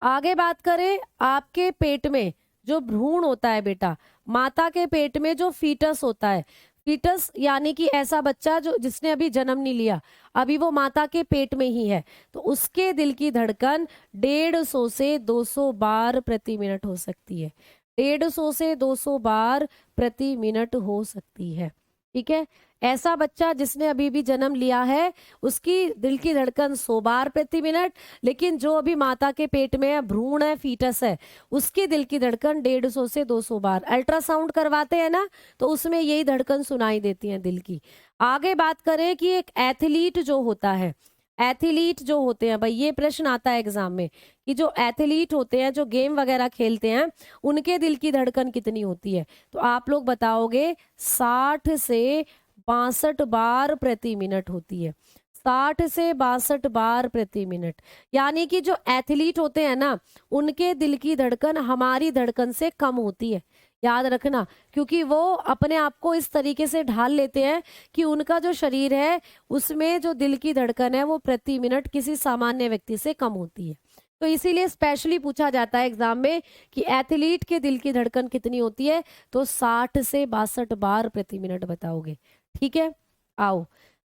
आगे बात करें, आपके पेट में जो भ्रूण होता है बेटा, माता के पेट में जो फीटस होता है, फीटस यानी कि ऐसा बच्चा जो जिसने अभी जन्म नहीं लिया, अभी वो माता के पेट में ही है, तो उसके दिल की धड़कन 150 से 200 बार प्रति मिनट हो सकती है। 150 से 200 बार प्रति मिनट हो सकती है। ठीक है, ऐसा बच्चा जिसने अभी भी जन्म लिया है उसकी दिल की धड़कन 100 बार प्रति मिनट, लेकिन जो अभी माता के पेट में है, भ्रूण है, फीटस है, उसकी दिल की धड़कन 150 से 200 बार। अल्ट्रासाउंड करवाते हैं ना, तो उसमें यही धड़कन सुनाई देती है दिल की। आगे बात करें कि एक एथलीट जो होता है, एथलीट जो होते हैं भाई, ये प्रश्न आता है एग्जाम में कि जो एथलीट होते हैं, जो गेम वगैरह खेलते हैं, उनके दिल की धड़कन कितनी होती है, तो आप लोग बताओगे 60 से 62 बार प्रति मिनट होती है। 60 से 62 बार प्रति मिनट। यानी कि जो एथलीट होते हैं ना, उनके दिल की धड़कन हमारी धड़कन से कम होती है, याद रखना, क्योंकि वो अपने आप को इस तरीके से ढाल लेते हैं कि उनका जो शरीर है उसमें जो दिल की धड़कन है वो प्रति मिनट किसी सामान्य व्यक्ति से कम होती है। तो इसीलिए स्पेशली पूछा जाता है एग्जाम में कि एथलीट के दिल की धड़कन कितनी होती है, तो 60 से 62 बार प्रति मिनट बताओगे। ठीक है, आओ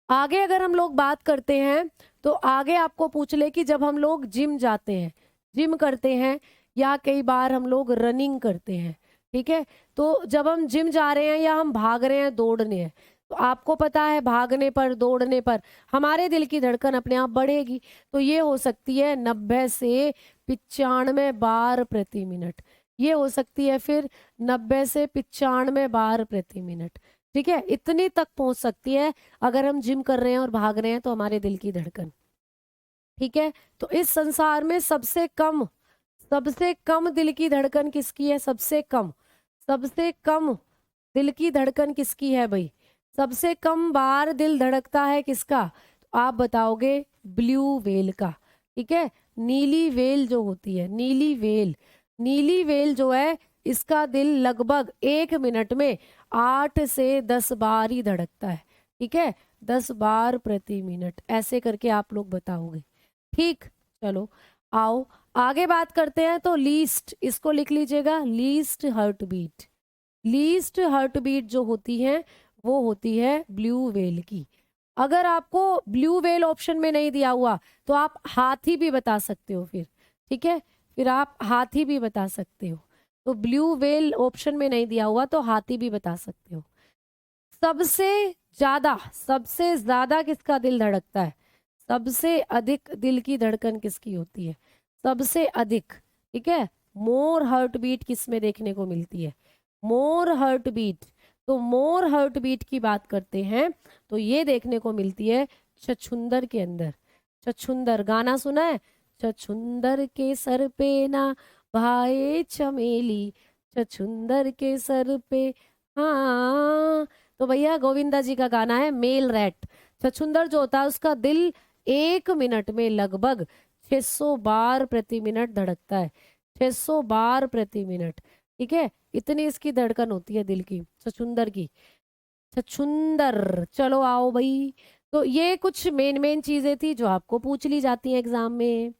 आगे अगर हम लोग बात करते हैं तो आगे आपको पूछ ले कि जब हम लोग जिम जाते हैं, जिम करते हैं, या कई बार हम लोग रनिंग करते हैं, ठीक है, तो जब हम जिम जा रहे हैं या हम भाग रहे हैं, दौड़ने हैं, तो आपको पता है भागने पर, दौड़ने पर हमारे दिल की धड़कन अपने आप बढ़ेगी, तो ये हो सकती है 90 से 95 बार प्रति मिनट। ये हो सकती है फिर 90 से 95 बार प्रति मिनट। ठीक है, इतनी तक पहुंच सकती है अगर हम जिम कर रहे हैं और भाग रहे हैं तो हमारे दिल की धड़कन। ठीक है, तो इस संसार में सबसे कम दिल की धड़कन किसकी है? सबसे कम दिल की धड़कन किसकी है भाई? सबसे कम बार दिल धड़कता है किसका? तो आप बताओगे ब्लू व्हेल का। ठीक है, नीली व्हेल जो होती है, नीली व्हेल जो है, इसका दिल लगभग 1 मिनट में 8 से 10 बार ही धड़कता है। ठीक है, 10 बार प्रति मिनट, ऐसे करके आप लोग बताओगे। ठीक, चलो आओ आगे बात करते हैं। तो लीस्ट, इसको लिख लीजिएगा, least heart beat. Least heart beat जो होती है वो होती है ब्लू व्हेल की। अगर आपको ब्लू व्हेल ऑप्शन में नहीं दिया हुआ तो आप हाथी भी बता सकते हो फिर। ठीक है, फिर आप हाथी भी बता सकते हो। तो ब्लू व्हेल ऑप्शन में नहीं दिया हुआ तो हाथी भी बता सकते हो। सबसे ज्यादा किसका दिल धड़कता है? सबसे अधिक दिल की धड़कन किसकी होती है? सबसे अधिक। ठीक है, मोर हार्ट बीट किस में देखने को मिलती है? मोर हार्ट बीट तो मोर हार्ट बीट की बात करते हैं तो ये देखने को मिलती है छछूंदर के अंदर। छछूंदर गाना सुना है? छछूंदर के सर पे ना भाए चमेली, छछूंदर के सर पे। हाँ, तो भैया गोविंदा जी का गाना है मेल रैट। छछूंदर जो होता है उसका दिल 1 मिनट में लगभग 600 बार प्रति मिनट धड़कता है। 600 बार प्रति मिनट, ठीक है, इतनी इसकी धड़कन होती है दिल की, छछूंदर की। छछूंदर, चलो आओ भाई। तो ये कुछ मेन चीजें थी जो आपको पूछ ली जाती हैं एग्जाम में।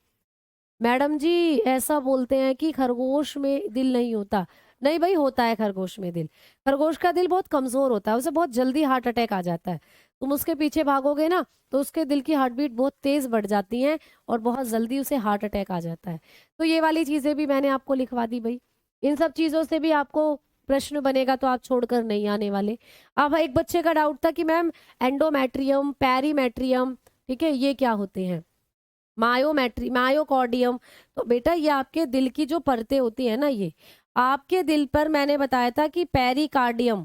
मैडम जी ऐसा बोलते हैं कि खरगोश में दिल नहीं होता। नहीं भाई, होता है खरगोश में दिल। खरगोश का दिल बहुत कमजोर होता है, उसे बहुत जल्दी हार्ट अटैक आ जाता है। तुम उसके पीछे भागोगे ना तो उसके दिल की हार्ट बीट बहुत तेज बढ़ जाती है और बहुत जल्दी उसे हार्ट अटैक आ जाता है। तो ये वाली चीजें भी मैंने आपको लिखवा दी भाई। इन सब चीजों से भी आपको प्रश्न बनेगा तो आप छोड़कर नहीं आने वाले। अब एक बच्चे का डाउट था कि मैम एंडोमेट्रियम, पेरीमेट्रियम, ठीक है, ये क्या होते हैं? मायोकॉर्डियम। तो बेटा ये आपके दिल की जो परतें होती है ना, ये आपके दिल पर मैंने बताया था कि पेरिकार्डियम,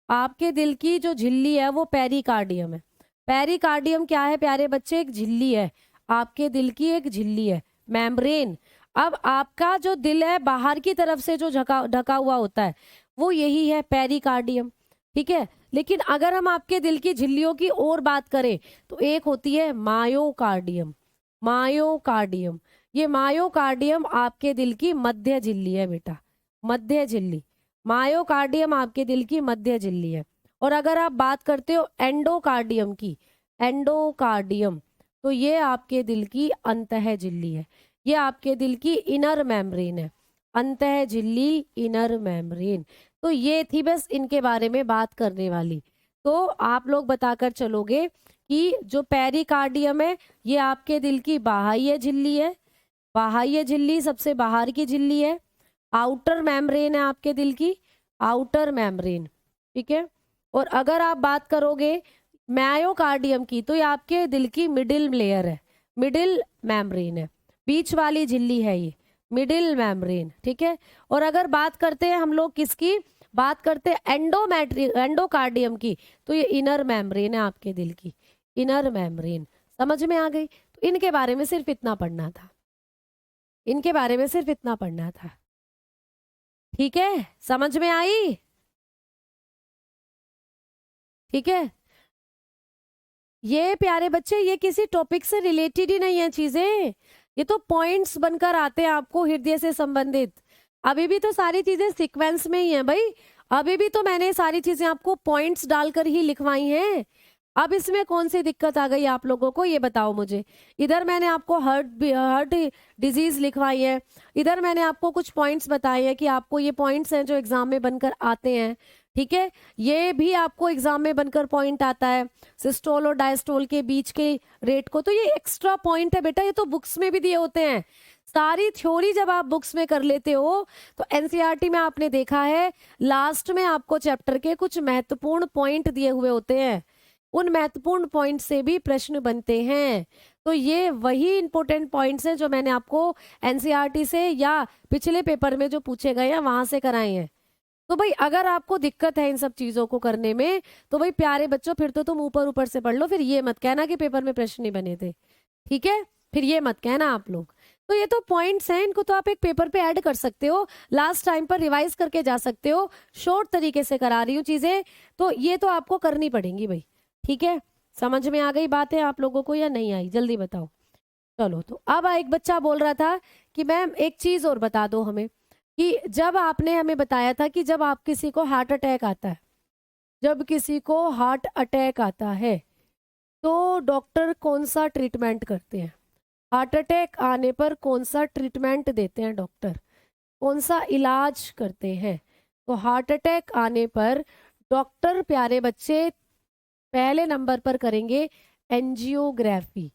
आपके दिल की जो झिल्ली है वो पेरिकार्डियम है। पेरिकार्डियम क्या है प्यारे बच्चे? एक झिल्ली है, आपके दिल की एक झिल्ली है, मेम्ब्रेन। अब आपका जो दिल है बाहर की तरफ से जो ढका हुआ होता है वो यही है पेरिकार्डियम, ठीक है। लेकिन अगर हम आपके दिल की झिल्लियों की और बात करें तो एक होती है मायोकार्डियम। मायोकार्डियम, ये मायोकार्डियम आपके दिल की मध्य झिल्ली है बेटा, मध्य झिल्ली। मायोकार्डियम आपके दिल की मध्य झिल्ली है। और अगर आप बात करते हो एंडोकार्डियम की, एंडोकार्डियम, तो ये आपके दिल की अंतः झिल्ली है, ये आपके दिल की इनर मेम्ब्रेन है, अंतः झिल्ली, इनर मेम्ब्रेन। तो ये थी बस इनके बारे में बात करने वाली। तो आप लोग बताकर चलोगे कि जो पेरिकार्डियम है ये आपके दिल की बाह्य झिल्ली है, बाह्य झिल्ली सबसे बाहर की झिल्ली है। आउटर मेम्ब्रेन है आपके दिल की, आउटर मेम्ब्रेन, ठीक है। और अगर आप बात करोगे मायोकार्डियम की तो ये आपके दिल की मिडिल लेयर है, मिडिल मेम्ब्रेन है, बीच वाली झिल्ली है ये, मिडिल मेम्ब्रेन, ठीक है। और अगर बात करते हैं हम लोग किसकी, बात करते हैं एंडोकार्डियम की, तो ये इनर मेम्ब्रेन है आपके दिल की, इनर मेम्ब्रेन। समझ में आ गई? तो इनके बारे में सिर्फ इतना पढ़ना था, इनके बारे में सिर्फ इतना पढ़ना था, ठीक है, समझ में आई? ठीक है, ये प्यारे बच्चे ये किसी टॉपिक से रिलेटेड ही नहीं है चीजें, ये तो पॉइंट्स बनकर आते हैं आपको हृदय से संबंधित। अभी भी तो सारी चीजें सीक्वेंस में ही है भाई, अभी भी तो मैंने सारी चीजें आपको पॉइंट्स डालकर ही लिखवाई हैं। अब इसमें कौन सी दिक्कत आ गई आप लोगों को, ये बताओ मुझे। इधर मैंने आपको हार्ट डिजीज लिखवाई है, इधर मैंने आपको कुछ पॉइंट्स बताए हैं कि आपको ये पॉइंट्स हैं जो एग्जाम में बनकर आते हैं, ठीक है। ये भी आपको एग्जाम में बनकर पॉइंट आता है, सिस्टोल और डायस्टोल के बीच के रेट को, तो ये एक्स्ट्रा पॉइंट है बेटा, ये तो बुक्स में भी दिए होते हैं। सारी थ्योरी जब आप बुक्स में कर लेते हो तो एनसीईआरटी में आपने देखा है लास्ट में आपको चैप्टर के कुछ महत्वपूर्ण पॉइंट दिए हुए होते हैं, उन महत्वपूर्ण पॉइंट से भी प्रश्न बनते हैं। तो ये वही इंपॉर्टेंट पॉइंट्स हैं जो मैंने आपको एनसीईआरटी से या पिछले पेपर में जो पूछे गए हैं वहां से कराए हैं। तो भाई अगर आपको दिक्कत है इन सब चीजों को करने में तो भाई प्यारे बच्चों फिर तो तुम ऊपर ऊपर से पढ़ लो, फिर ये मत कहना कि पेपर में प्रश्न नहीं बने थे, ठीक है, फिर ये मत कहना आप लोग। तो ये तो पॉइंट्स हैं, इनको तो आप एक पेपर पे ऐड कर सकते हो, लास्ट टाइम पर रिवाइज करके जा सकते हो, शॉर्ट तरीके से करा रही हूँ चीजें, तो ये तो आपको करनी पड़ेंगी भाई, ठीक है। समझ में आ गई बातें आप लोगों को या नहीं आई, जल्दी बताओ। चलो, तो अब एक बच्चा बोल रहा था कि मैम एक चीज और बता दो हमें, कि जब आपने हमें बताया था कि जब आप किसी को हार्ट अटैक आता है, जब किसी को हार्ट अटैक आता है तो डॉक्टर कौन सा ट्रीटमेंट करते हैं, हार्ट अटैक आने पर कौन सा ट्रीटमेंट देते हैं डॉक्टर, कौन सा इलाज करते हैं? तो हार्ट अटैक आने पर डॉक्टर प्यारे बच्चे पहले नंबर पर करेंगे एंजियोग्राफी,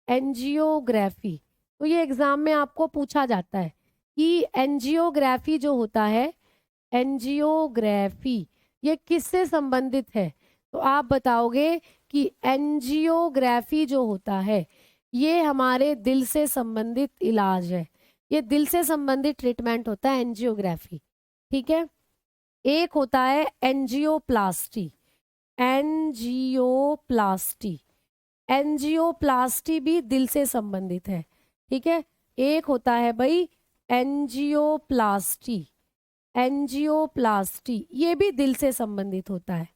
एंजियोग्राफी। तो ये एग्जाम में आपको पूछा जाता है कि एंजियोग्राफी जो होता है, एंजियोग्राफी ये किससे संबंधित है? तो आप बताओगे कि एंजियोग्राफी जो होता है ये हमारे दिल से संबंधित इलाज है, ये दिल से संबंधित ट्रीटमेंट होता है एंजियोग्राफी, ठीक है। एक होता है एंजियोप्लास्टी। एंजियोप्लास्टी, एंजियोप्लास्टी भी दिल से संबंधित है, ठीक है। एक होता है भाई एंजियोप्लास्टी, एंजियोप्लास्टी ये भी दिल से संबंधित होता है,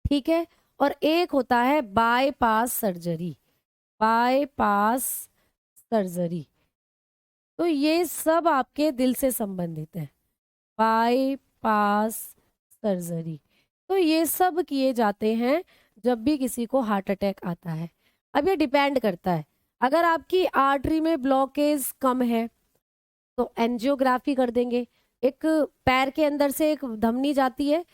ठीक है। और एक होता है बायपास सर्जरी, बायपास सर्जरी। तो ये सब आपके दिल से संबंधित है, बायपास सर्जरी। तो ये सब किए जाते हैं जब भी किसी को हार्ट अटैक आता है। अब ये डिपेंड करता है, अगर आपकी आर्टरी में ब्लॉकेज कम है तो एंजियोग्राफी कर देंगे। एक पैर के अंदर से एक धमनी जाती है,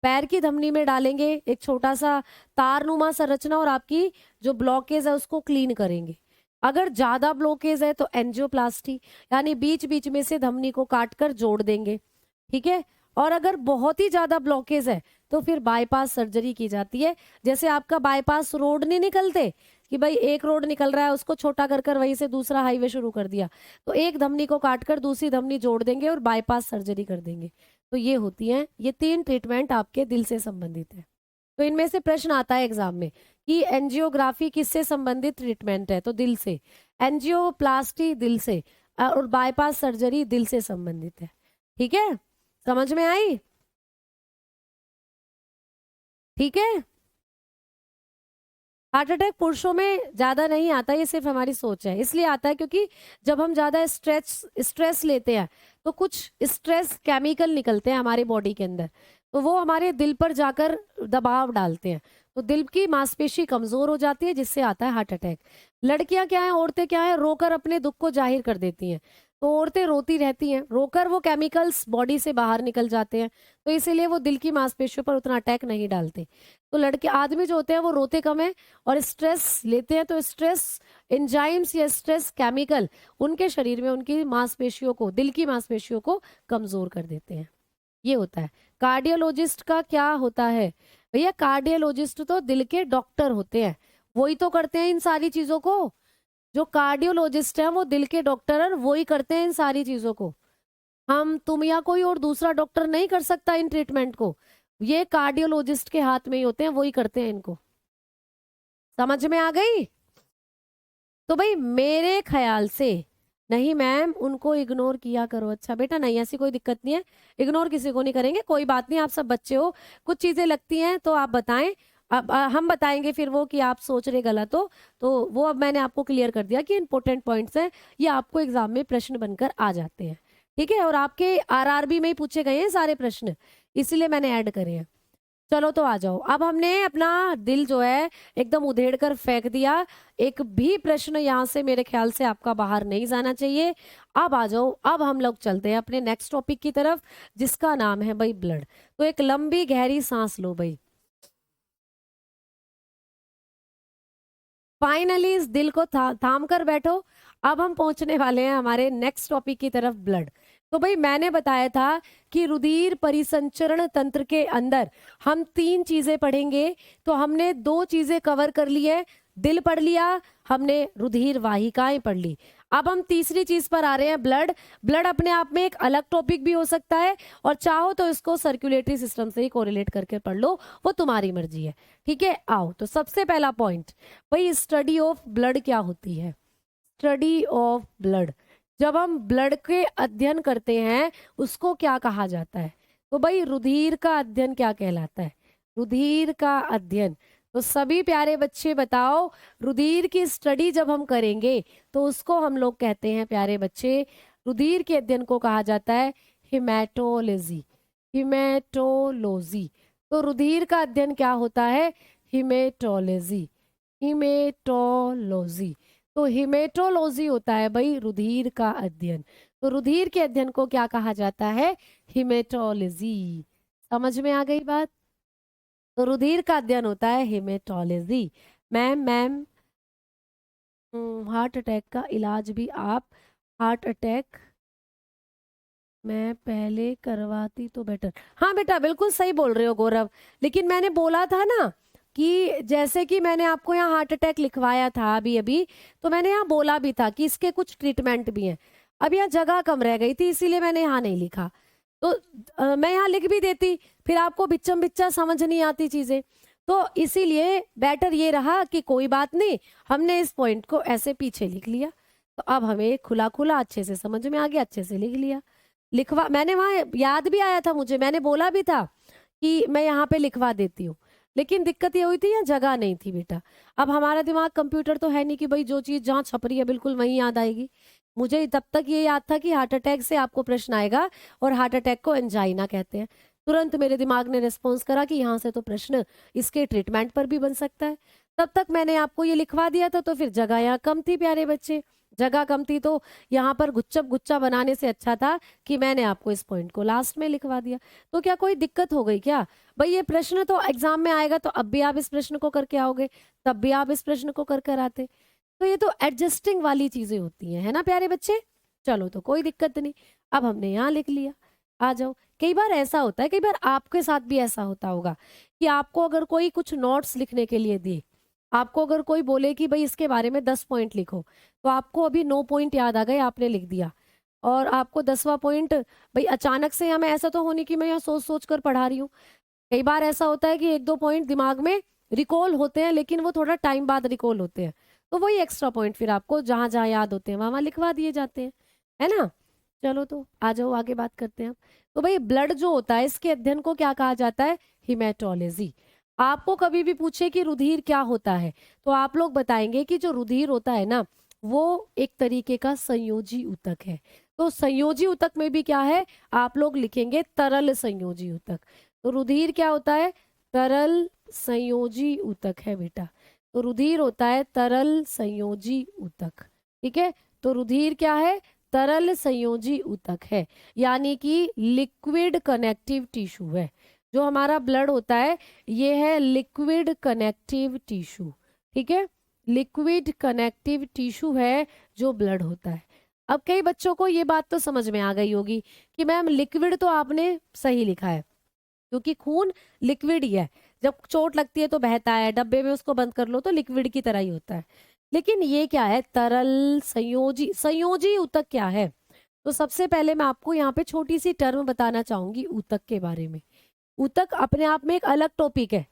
पैर की धमनी में डालेंगे एक छोटा सा तारनुमा संरचना और आपकी जो ब्लॉकेज है उसको क्लीन करेंगे। अगर ज्यादा ब्लॉकेज है तो एंजियोप्लास्टी, यानी बीच बीच में से धमनी को काटकर जोड़ देंगे, ठीक है। और अगर बहुत ही ज्यादा ब्लॉकेज है तो फिर बाईपास सर्जरी की जाती है। जैसे आपका बाईपास रोड नहीं निकलते कि भाई एक रोड निकल रहा है उसको छोटा कर कर वहीं से दूसरा हाईवे शुरू कर दिया, तो एक धमनी को काटकर दूसरी धमनी जोड़ देंगे और बाईपास सर्जरी कर देंगे। तो ये होती है, ये 3 ट्रीटमेंट आपके दिल से संबंधित है। तो इनमें से प्रश्न आता है एग्जाम में कि एंजियोग्राफी किससे संबंधित ट्रीटमेंट है, तो दिल से। एंजियोप्लास्टी दिल से, और बाईपास सर्जरी दिल से संबंधित है, ठीक है। समझ में आई? ठीक है। हार्ट अटैक पुरुषों में ज्यादा नहीं आता, ये सिर्फ हमारी सोच है, इसलिए आता है क्योंकि जब हम ज्यादा स्ट्रेस लेते हैं तो कुछ स्ट्रेस केमिकल निकलते हैं हमारे बॉडी के अंदर, तो वो हमारे दिल पर जाकर दबाव डालते हैं, तो दिल की मांसपेशी कमजोर हो जाती है जिससे आता है हार्ट अटैक। लड़कियां क्या है, औरतें क्या है, रोकर अपने दुख को जाहिर कर देती हैं, तो औरतें रोती रहती हैं, रोकर वो केमिकल्स बॉडी से बाहर निकल जाते हैं, तो इसीलिए वो दिल की मांसपेशियों पर उतना अटैक नहीं डालते। तो लड़के आदमी जो होते हैं वो रोते कम है और स्ट्रेस लेते हैं, तो स्ट्रेस एंजाइम्स या स्ट्रेस केमिकल उनके शरीर में उनकी मांसपेशियों को, दिल की मांसपेशियों को कमजोर कर देते हैं। ये होता है। कार्डियोलॉजिस्ट का क्या होता है भैया? कार्डियोलॉजिस्ट तो दिल के डॉक्टर होते हैं, वही तो करते हैं इन सारी चीजों को। जो कार्डियोलॉजिस्ट है वो दिल के डॉक्टर है, वही करते हैं इन सारी चीजों को। हम, तुम या कोई और दूसरा डॉक्टर नहीं कर सकता इन ट्रीटमेंट को, ये कार्डियोलॉजिस्ट के हाथ में ही होते हैं, वही करते हैं इनको। समझ में आ गई? तो भाई मेरे ख्याल से, नहीं मैम उनको इग्नोर किया करो। अच्छा बेटा, नहीं ऐसी कोई दिक्कत नहीं है, इग्नोर किसी को नहीं करेंगे, कोई बात नहीं, आप सब बच्चे हो, कुछ चीजें लगती हैं तो आप बताएं। अब हम बताएंगे फिर वो कि आप सोच रहे गलत हो, तो वो अब मैंने आपको क्लियर कर दिया कि इंपॉर्टेंट पॉइंट्स हैं, ये आपको एग्जाम में प्रश्न बनकर आ जाते हैं, ठीक है। और आपके आरआरबी में ही पूछे गए हैं सारे प्रश्न, इसीलिए मैंने ऐड करे हैं। चलो तो आ जाओ, अब हमने अपना दिल जो है एकदम उधेड़ कर फेंक दिया, एक भी प्रश्न यहाँ से मेरे ख्याल से आपका बाहर नहीं जाना चाहिए। अब आ जाओ, अब हम लोग चलते हैं अपने नेक्स्ट टॉपिक की तरफ, जिसका नाम है भाई ब्लड। तो एक लंबी गहरी सांस लो भाई, फाइनली इस दिल को थाम कर बैठो। अब हम पहुंचने वाले हैं हमारे नेक्स्ट टॉपिक की तरफ, ब्लड। तो भाई मैंने बताया था कि रुधिर परिसंचरण तंत्र के अंदर हम 3 चीजें पढ़ेंगे, तो हमने 2 चीजें कवर कर ली है, दिल पढ़ लिया, हमने रुधिर वाहिकाएं पढ़ ली। अब हम तीसरी चीज पर आ रहे हैं, ब्लड। ब्लड अपने आप में एक अलग टॉपिक भी हो सकता है, और चाहो तो इसको सर्कुलेटरी सिस्टम से ही कोरिलेट करके पढ़ लो, वो तुम्हारी मर्जी है, ठीक है। आओ तो सबसे पहला पॉइंट भाई, स्टडी ऑफ ब्लड क्या होती है? स्टडी ऑफ ब्लड, जब हम ब्लड के अध्ययन करते हैं उसको क्या कहा जाता है? तो भाई रुधिर का अध्ययन क्या कहलाता है? रुधिर का अध्ययन। तो सभी प्यारे बच्चे बताओ, रुधिर की स्टडी जब हम करेंगे तो उसको हम लोग कहते हैं प्यारे बच्चे, रुधिर के अध्ययन को कहा जाता है हिमेटोलॉजी। हिमेटोलॉजी। तो रुधिर का अध्ययन क्या होता है? हिमेटोलॉजी। हिमेटोलॉजी। तो हिमेटोलॉजी होता है भाई रुधिर का अध्ययन। तो रुधिर के अध्ययन को क्या कहा जाता है? हिमेटोलॉजी। समझ में आ गई बात? तो रुधिर का अध्ययन होता है हिमेटोलॉजी। मैम हार्ट अटैक का इलाज भी आप, हार्ट अटैक मैं पहले करवाती तो बेटर। हाँ बेटा बिल्कुल सही बोल रहे हो गौरव, लेकिन मैंने बोला था ना कि जैसे कि मैंने आपको यहाँ हार्ट अटैक लिखवाया था अभी अभी, तो मैंने यहाँ बोला भी था कि इसके कुछ ट्रीटमेंट भी हैं। अब यहाँ जगह कम रह गई थी इसीलिए मैंने यहाँ नहीं लिखा, तो मैं यहाँ लिख भी देती, फिर आपको बिच्चम बिच्चा समझ नहीं आती चीजें। तो इसीलिए बेटर ये रहा कि कोई बात नहीं, हमने इस पॉइंट को ऐसे पीछे लिख लिया, तो अब हमें खुला खुला अच्छे से समझ में आ गया, अच्छे से लिख लिया। लिखवा मैंने वहां याद भी आया था मुझे, मैंने बोला भी था कि मैं यहाँ पे लिखवा देती हूँ, लेकिन दिक्कत ये हुई थी यहाँ जगह नहीं थी बेटा। अब हमारा दिमाग कंप्यूटर तो है नहीं कि भाई जो चीज जहाँ छप रही है बिल्कुल वहीं याद आएगी। मुझे तब तक ये याद था कि हार्ट अटैक से आपको प्रश्न आएगा, और हार्ट अटैक को एंजाइना कहते हैं। तुरंत मेरे दिमाग ने रिस्पॉन्स करा कि यहाँ से तो प्रश्न इसके ट्रीटमेंट पर भी बन सकता है। तब तक मैंने आपको ये लिखवा दिया था, तो फिर जगह यहाँ कम थी प्यारे बच्चे, जगह कम थी, तो यहाँ पर गुच्चप गुच्चा बनाने से अच्छा था कि मैंने आपको इस पॉइंट को लास्ट में लिखवा दिया। तो क्या कोई दिक्कत हो गई क्या? भाई ये प्रश्न तो एग्जाम में आएगा, तो अब भी आप इस प्रश्न को करके आओगे, तब भी आप इस प्रश्न को कर कर आते। तो ये तो एडजस्टिंग वाली चीजें होती हैं, है ना प्यारे बच्चे। चलो तो कोई दिक्कत नहीं, अब हमने यहाँ लिख लिया। आ जाओ। कई बार ऐसा होता है, कई बार आपके साथ भी ऐसा होता होगा कि आपको अगर कोई कुछ नोट्स लिखने के लिए दे, आपको अगर कोई बोले कि भाई इसके बारे में 10 पॉइंट लिखो, तो आपको अभी 9 पॉइंट याद आ गए, आपने लिख दिया, और आपको 10वां पॉइंट भाई अचानक से, हमें ऐसा तो होने कि मैं यहाँ सोच सोच कर पढ़ा रही हूँ। कई बार ऐसा होता है कि 1-2 पॉइंट दिमाग में रिकॉल होते हैं, लेकिन वो थोड़ा टाइम बाद रिकॉल होते हैं, तो वही एक्स्ट्रा पॉइंट फिर आपको जहां जहां याद होते हैं वहां लिखवा दिए जाते हैं, है ना। चलो तो आ जाओ, आगे बात करते हैं हम। तो भाई ब्लड जो होता है, इसके अध्ययन को क्या कहा जाता है? हिमेटोलॉजी। आपको कभी भी पूछे कि रुधिर क्या होता है, तो आप लोग बताएंगे कि जो रुधिर होता है ना, वो एक तरीके का संयोजी ऊतक है। तो संयोजी ऊतक में भी क्या है, आप लोग लिखेंगे तरल संयोजी ऊतक। तो रुधिर क्या होता है? तरल संयोजी ऊतक है बेटा। तो रुधिर होता है तरल संयोजी ऊतक, ठीक है। तो रुधिर क्या है? तरल संयोजी ऊतक है, यानी कि लिक्विड कनेक्टिव टिश्यू है। जो हमारा ब्लड होता है ये है लिक्विड कनेक्टिव टिश्यू, ठीक है। लिक्विड कनेक्टिव टिश्यू है जो ब्लड होता है। अब कई बच्चों को ये बात तो समझ में आ गई होगी कि मैम लिक्विड तो आपने सही लिखा है, क्योंकि खून लिक्विड ही है, जब चोट लगती है तो बहता है, डब्बे में उसको बंद कर लो तो लिक्विड की तरह ही होता है। लेकिन ये क्या है? तरल संयोजी। संयोजी ऊतक क्या है? तो सबसे पहले मैं आपको यहाँ पे छोटी सी टर्म बताना चाहूंगी ऊतक के बारे में। ऊतक अपने आप में एक अलग टॉपिक है,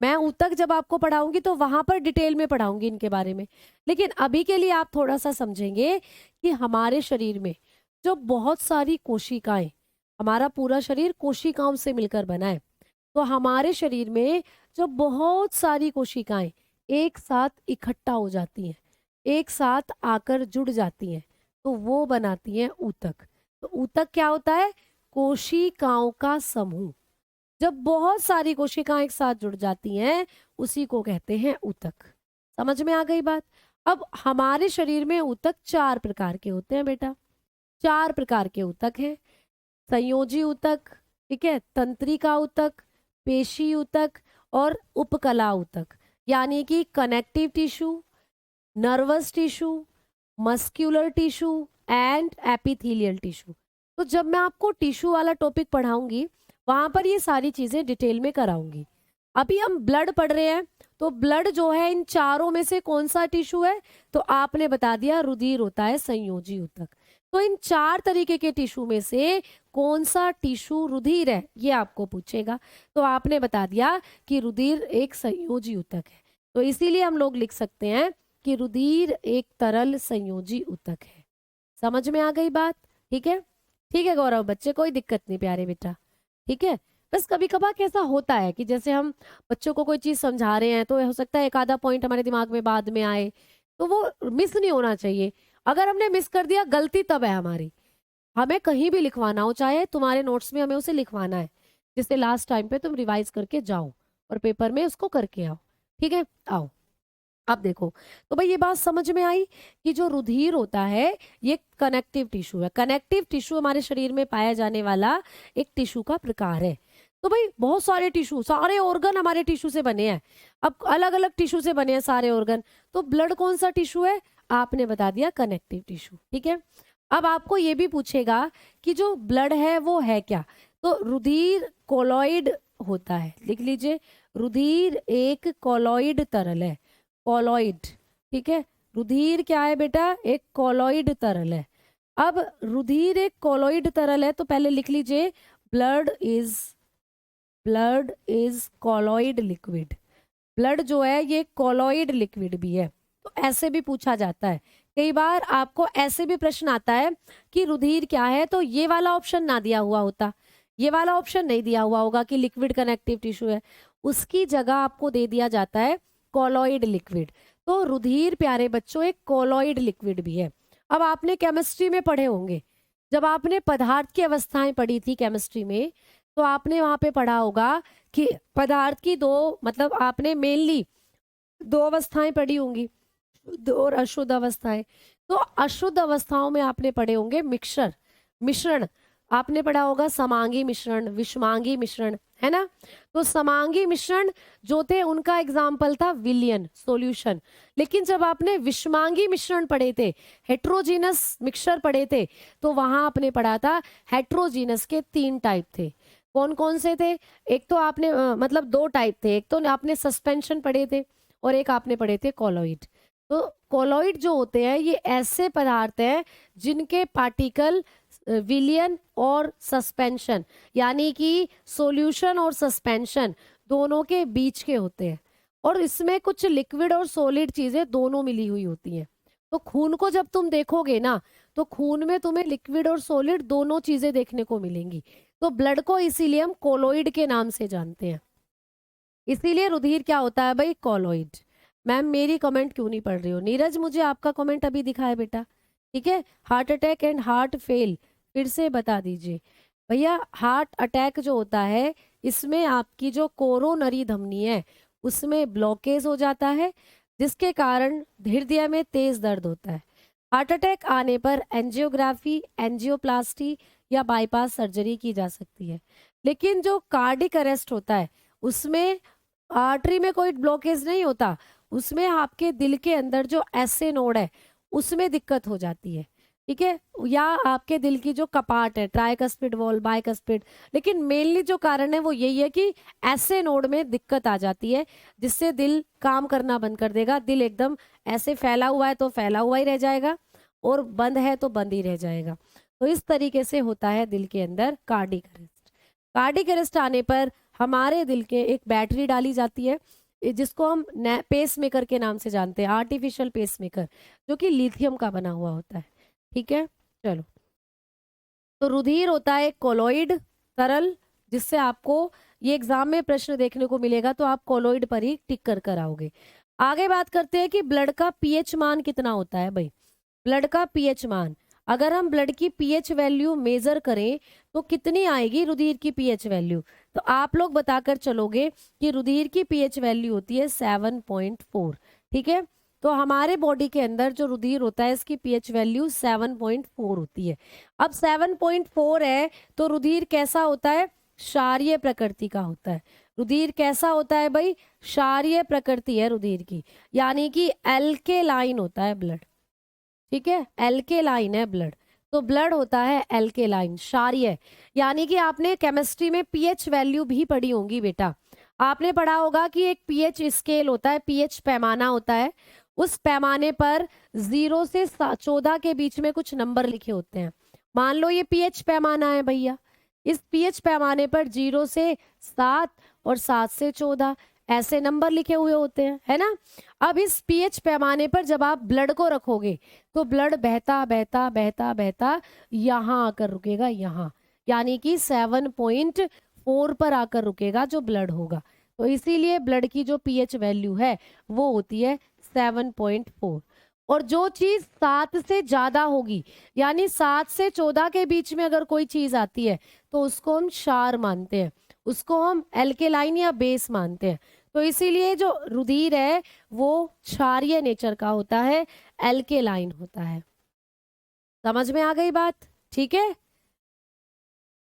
मैं ऊतक जब आपको पढ़ाऊंगी तो वहां पर डिटेल में पढ़ाऊंगी इनके बारे में। लेकिन अभी के लिए आप थोड़ा सा समझेंगे कि हमारे शरीर में जो बहुत सारी कोशिकाएं, हमारा पूरा शरीर कोशिकाओं से मिलकर बना है, तो हमारे शरीर में जो बहुत सारी कोशिकाएं एक साथ इकट्ठा हो जाती हैं, एक साथ आकर जुड़ जाती हैं, तो वो बनाती हैं ऊतक। तो ऊतक क्या होता है? कोशिकाओं का समूह। जब बहुत सारी कोशिकाएं एक साथ जुड़ जाती हैं, उसी को कहते हैं ऊतक। समझ में आ गई बात? अब हमारे शरीर में ऊतक 4 प्रकार के होते हैं बेटा, 4 प्रकार के ऊतक हैं। संयोजी ऊतक, ठीक है, तंत्रिका ऊतक, पेशी ऊतक और उपकला ऊतक, यानी कि connective tissue, nervous tissue, muscular tissue and epithelial tissue. तो जब मैं आपको टिश्यू वाला टॉपिक पढ़ाऊंगी वहां पर ये सारी चीजें डिटेल में कराऊंगी। अभी हम ब्लड पढ़ रहे हैं, तो ब्लड जो है इन चारों में से कौन सा टिश्यू है? तो आपने बता दिया रुधिर होता है संयोजी ऊतक। तो इन 4 तरीके के टिश्यू में से कौन सा टिश्यू रुधिर है, ये आपको पूछेगा। तो आपने बता दिया कि रुधिर एक संयोजी ऊतक है, तो इसीलिए हम लोग लिख सकते हैं कि रुधिर एक तरल संयोजी ऊतक है। समझ में आ गई बात? ठीक है, ठीक है गौरव बच्चे, कोई दिक्कत नहीं प्यारे बेटा, ठीक है। बस कभी कभार कैसा होता है कि जैसे हम बच्चों को कोई चीज समझा रहे हैं, तो हो सकता है एक आधा पॉइंट हमारे दिमाग में बाद में आए, तो वो मिस नहीं होना चाहिए। अगर हमने मिस कर दिया, गलती तब है हमारी। हमें कहीं भी लिखवाना हो, चाहे तुम्हारे नोट्स में हमें उसे लिखवाना है, जिससे लास्ट टाइम पे तुम रिवाइज करके जाओ और पेपर में उसको करके आओ, ठीक है। आओ अब देखो, तो भाई ये बात समझ में आई कि जो रुधिर होता है ये कनेक्टिव टिश्यू है। कनेक्टिव टिश्यू हमारे शरीर में पाया जाने वाला एक टिश्यू का प्रकार है। तो भाई बहुत सारे टिश्यू, सारे ऑर्गन हमारे टिश्यू से बने हैं। अब अलग अलग टिश्यू से बने हैं सारे ऑर्गन, तो ब्लड कौन सा टिश्यू है? आपने बता दिया कनेक्टिव टिश्यू, ठीक है। अब आपको ये भी पूछेगा कि जो ब्लड है वो है क्या? तो रुधिर कोलॉइड होता है, लिख लीजिए, रुधिर एक कोलॉइड तरल है। कोलॉइड, ठीक है। रुधिर क्या है बेटा? एक कोलॉइड तरल है। अब रुधिर एक कोलोइड तरल है, तो पहले लिख लीजिए blood is colloid liquid. Blood जो है ये कोलोइड लिक्विड भी है। तो ऐसे भी पूछा जाता है, कई बार आपको ऐसे भी प्रश्न आता है कि रुधिर क्या है, तो ये वाला ऑप्शन ना दिया हुआ होता, ये वाला ऑप्शन नहीं दिया हुआ होगा कि लिक्विड कनेक्टिव टिश्यू है, उसकी जगह आपको दे दिया जाता है कोलोइड लिक्विड। तो रुधिर प्यारे बच्चों एक कोलोइड लिक्विड भी है। अब आपने केमिस्ट्री में पढ़े होंगे, जब आपने पदार्थ की अवस्थाएं पढ़ी थी केमिस्ट्री में, तो आपने वहां पे पढ़ा होगा कि पदार्थ की दो, मतलब आपने मेनली दो अवस्थाएं पढ़ी होंगी, शुद्ध और अशुद्ध अवस्थाएं। तो अशुद्ध अवस्थाओं में आपने पढ़े होंगे मिश्रण, आपने पढ़ा होगा समांगी मिश्रण, विषमांगी मिश्रण, है ना। तो समांगी मिश्रण जो थे उनका एग्जाम्पल था विलियन सॉल्यूशन। लेकिन जब आपने विषमांगी मिश्रण पढ़े थे, हेट्रोजीनस मिक्सचर पढ़े थे, तो वहां आपने पढ़ा था हेट्रोजीनस के 3 टाइप थे। कौन कौन से थे? एक तो आपने मतलब 2 टाइप थे, एक तो आपने सस्पेंशन पढ़े थे और एक आपने पढ़े थे कोलोइड। तो कोलोइड जो होते हैं ये ऐसे पदार्थ हैं जिनके पार्टिकल विलियन और सस्पेंशन, यानी कि सॉल्यूशन और सस्पेंशन दोनों के बीच के होते हैं, और इसमें कुछ लिक्विड और सॉलिड चीजें दोनों मिली हुई होती हैं। तो खून को जब तुम देखोगे ना, तो खून में तुम्हें लिक्विड और सॉलिड दोनों चीजें देखने को मिलेंगी। तो ब्लड को इसीलिए हम कोलोइड के नाम से जानते हैं। इसीलिए रुधिर क्या होता है भाई? कोलोइड। मैम मेरी कमेंट क्यों नहीं पढ़ रही हो? नीरज मुझे आपका कमेंट अभी दिखा है बेटा, ठीक है। Heart attack and heart fail फिर से बता दीजिए भैया। हार्ट अटैक जो होता है इसमें आपकी जो कोरोनरी धमनी है उसमें ब्लॉकेज हो जाता है, जिसके कारण हृदय में तेज दर्द होता है। हार्ट अटैक आने पर एंजियोग्राफी, एंजियोप्लास्टी या बाईपास सर्जरी की जा सकती है। लेकिन जो कार्डिक अरेस्ट होता है उसमें आर्टरी में कोई ब्लॉकेज नहीं होता, उसमें आपके दिल के अंदर जो ऐसे नोड है उसमें दिक्कत हो जाती है, ठीक है, या आपके दिल की जो कपाट है ट्राइकस्पिड वॉल, बाइकस्पिड। लेकिन मेनली जो कारण है वो यही है कि ऐसे नोड में दिक्कत आ जाती है, जिससे दिल काम करना बंद कर देगा। दिल एकदम ऐसे फैला हुआ है तो फैला हुआ ही रह जाएगा, और बंद है तो बंद ही रह जाएगा। तो इस तरीके से होता है दिल के अंदर कार्डिक अरेस्ट। कार्डिक अरेस्ट आने पर हमारे दिल के एक बैटरी डाली जाती है, जिसको हम पेस मेकर के नाम से जानते हैं, आर्टिफिशियल पेस मेकर, जो कि लिथियम का बना हुआ होता है, ठीक है। चलो, तो रुधिर होता है कोलोइड तरल, जिससे आपको ये एग्जाम में प्रश्न देखने को मिलेगा, तो आप कोलोइड पर ही टिक कर आओगे। आगे बात करते हैं कि ब्लड का पीएच मान कितना होता है भाई। ब्लड का पीएच मान, अगर हम ब्लड की पीएच वैल्यू मेजर करें तो कितनी आएगी रुधिर की पीएच वैल्यू? तो आप लोग बताकर चलोगे कि रुधिर की पीएच वैल्यू होती है 7.4, ठीक है। तो हमारे बॉडी के अंदर जो रुधिर होता है इसकी पीएच वैल्यू 7.4 होती है। अब 7.4 है तो रुधिर कैसा होता है? क्षारीय प्रकृति का होता है। रुधिर कैसा होता है भाई? क्षारीय प्रकृति है रुधिर की, यानी कि एल्केलाइन होता है ब्लड, ठीक है, एल्केलाइन है ब्लड। तो ब्लड होता है एल्केलाइन, क्षारीय। यानी कि आपने केमिस्ट्री में पीएच वैल्यू भी पढ़ी होंगी बेटा। आपने पढ़ा होगा कि एक पीएच स्केल होता है, पीएच पैमाना होता है, उस पैमाने पर 0 से 14 के बीच में कुछ नंबर लिखे होते हैं। मान लो ये पीएच पैमाना है भैया, इस पीएच पैमाने पर 0 से 7 और 7 से 14 ऐसे नंबर लिखे हुए होते हैं, है ना। अब इस पीएच पैमाने पर जब आप ब्लड को रखोगे तो ब्लड बहता बहता बहता बहता यहाँ आकर रुकेगा, यहाँ, यानी कि 7.4 पर आकर रुकेगा जो ब्लड होगा। तो इसीलिए ब्लड की जो पीएच वैल्यू है वो होती है 7.4। और जो चीज 7 से ज्यादा होगी, यानी 7 से 14 के बीच में अगर कोई चीज आती है तो उसको हम क्षार मानते हैं, उसको हम एल्केलाइन या बेस मानते हैं। तो इसीलिए जो रुधिर है वो क्षारीय नेचर का होता है, एल्केलाइन होता है। समझ में आ गई बात? ठीक है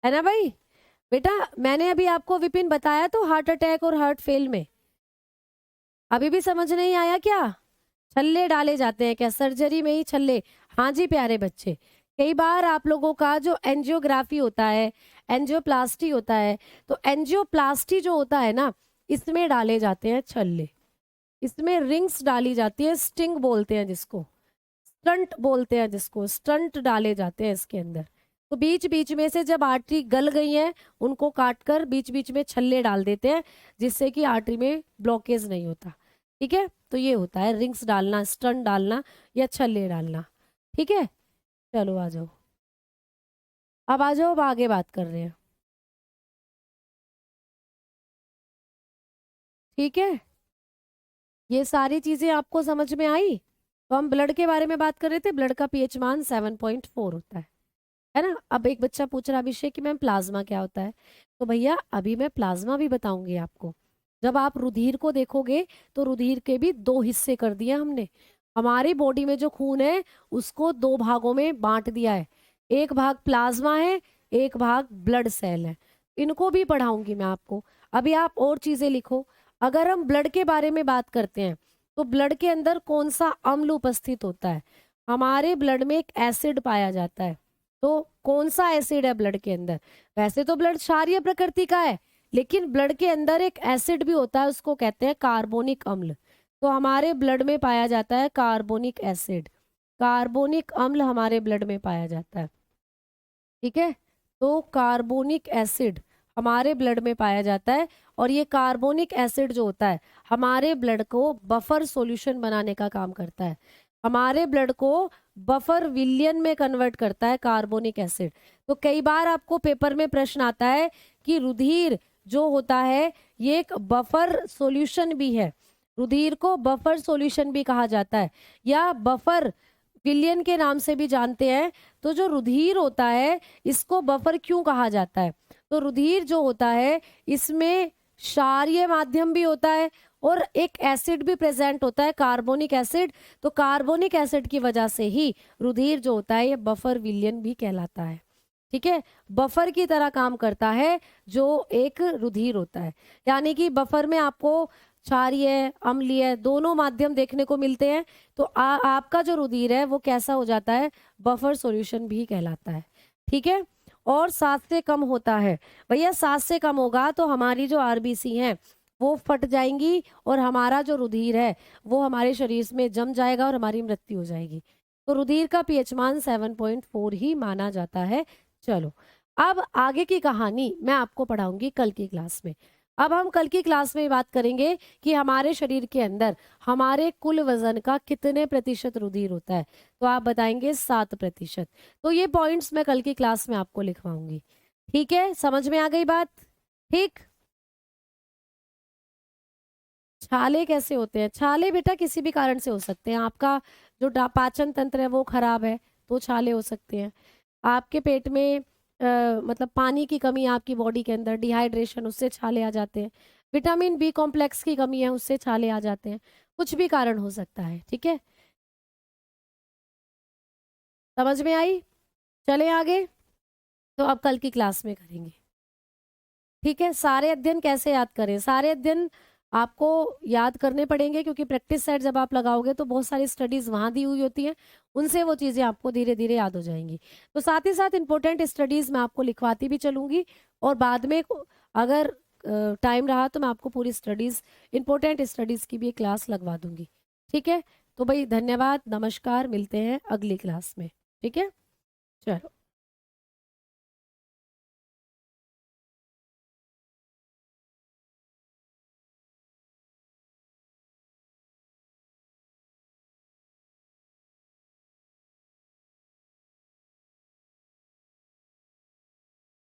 ना भाई? बेटा मैंने अभी आपको विपिन बताया तो हार्ट अटैक और हार्ट फेल में, अभी भी समझ नहीं आया क्या? छल्ले डाले जाते हैं क्या सर्जरी में ही? छल्ले, हाँ जी प्यारे बच्चे। कई बार आप लोगों का जो एंजियोग्राफी होता है, एंजियोप्लास्टी होता है, तो एंजियोप्लास्टी जो होता है ना, इसमें डाले जाते हैं छल्ले, इसमें रिंग्स डाली जाती है, स्टिंग बोलते हैं जिसको, स्टंट बोलते हैं जिसको, स्टंट डाले जाते हैं इसके अंदर। तो बीच बीच में से जब आर्टरी गल गई है उनको काट कर बीच बीच में छल्ले डाल देते हैं, जिससे कि आर्टरी में ब्लॉकेज नहीं होता। ठीक है, तो ये होता है रिंग्स डालना, स्टंट डालना या छल्ले डालना। ठीक है, चलो आ जाओ, अब आ जाओ, अब आगे बात कर रहे हैं। ठीक है, ये सारी चीजें आपको समझ में आई। तो हम ब्लड के बारे में बात कर रहे थे, ब्लड का पीएच मान 7.4 होता है ना। अब एक बच्चा पूछ रहा अभिषेक कि मैम प्लाज्मा क्या होता है, तो भैया अभी मैं प्लाज्मा भी बताऊंगी आपको। जब आप रुधिर को देखोगे तो रुधिर के भी दो हिस्से कर दिए हमने। हमारी बॉडी में जो खून है उसको दो भागों में बांट दिया है, एक भाग प्लाज्मा है, एक भाग ब्लड सेल है। इनको भी पढ़ाऊंगी मैं आपको। अभी आप और चीजें लिखो। अगर हम ब्लड के बारे में बात करते हैं तो ब्लड के अंदर कौन सा अम्ल उपस्थित होता है? हमारे ब्लड में एक एसिड पाया जाता है। तो कौन सा एसिड है ब्लड के अंदर? वैसे तो ब्लड क्षारीय प्रकृति का है, लेकिन ब्लड के अंदर एक एसिड भी होता है, उसको कहते हैं कार्बोनिक अम्ल। तो हमारे ब्लड में पाया जाता है कार्बोनिक एसिड, कार्बोनिक अम्ल हमारे ब्लड में पाया जाता है। ठीक है, तो कार्बोनिक एसिड हमारे ब्लड में पाया जाता है, और ये कार्बोनिक एसिड जो होता है हमारे ब्लड को बफर सॉल्यूशन बनाने का काम करता है। हमारे ब्लड को बफर विलियन में कन्वर्ट करता है कार्बोनिक एसिड। तो कई बार आपको पेपर में प्रश्न आता है कि रुधिर जो होता है ये एक बफर सॉल्यूशन भी है। रुधिर को बफर सॉल्यूशन भी कहा जाता है, या बफर विलियन के नाम से भी जानते हैं। तो जो रुधिर होता है इसको बफर क्यों कहा जाता है? तो रुधिर जो होता है इसमें क्षारीय माध्यम भी होता है और एक एसिड भी प्रेजेंट होता है, कार्बोनिक एसिड। तो कार्बोनिक एसिड की वजह से ही रुधिर जो होता है ये बफर विलियन भी कहलाता है। ठीक है, बफर की तरह काम करता है जो एक रुधिर होता है। यानी कि बफर में आपको क्षारीय अम्लीय दोनों माध्यम देखने को मिलते हैं। तो आपका जो रुधिर है वो कैसा हो जाता है? बफर सॉल्यूशन भी कहलाता है। ठीक है, और 7 से कम होता है। भैया 7 से कम होगा तो हमारी जो आरबीसी हैं वो फट जाएंगी और हमारा जो रुधिर है वो हमारे शरीर में जम जाएगा और हमारी मृत्यु हो जाएगी। तो रुधिर का पीएच मान 7.4 ही माना जाता है। चलो, अब आगे की कहानी मैं आपको पढ़ाऊंगी कल की क्लास में। अब हम कल की क्लास में बात करेंगे कि हमारे शरीर के अंदर हमारे कुल वजन का कितने प्रतिशत रुधिर होता है। तो आप बताएंगे 7%। तो ये पॉइंट्स मैं कल की क्लास में आपको लिखवाऊंगी। ठीक है, समझ में आ गई बात? ठीक। छाले कैसे होते हैं? छाले बेटा किसी भी कारण से हो सकते हैं। आपका जो पाचन तंत्र है वो खराब है तो छाले हो सकते हैं। आपके पेट में मतलब पानी की कमी है आपकी बॉडी के अंदर, डिहाइड्रेशन, उससे छाले आ जाते हैं। विटामिन बी कॉम्प्लेक्स की कमी है उससे छाले आ जाते हैं। कुछ भी कारण हो सकता है। ठीक है, समझ में आई? चले आगे, तो अब कल की क्लास में करेंगे। ठीक है, सारे अध्ययन कैसे याद करें? सारे अध्ययन आपको याद करने पड़ेंगे क्योंकि प्रैक्टिस सेट जब आप लगाओगे तो बहुत सारी स्टडीज वहां दी हुई होती हैं, उनसे वो चीज़ें आपको धीरे धीरे याद हो जाएंगी। तो साथ ही साथ इंपॉर्टेंट स्टडीज मैं आपको लिखवाती भी चलूंगी, और बाद में अगर टाइम रहा तो मैं आपको पूरी स्टडीज, इंपॉर्टेंट स्टडीज की भी एक क्लास लगवा दूंगी। ठीक है, तो भाई धन्यवाद, नमस्कार, मिलते हैं अगली क्लास में। ठीक है, चलो।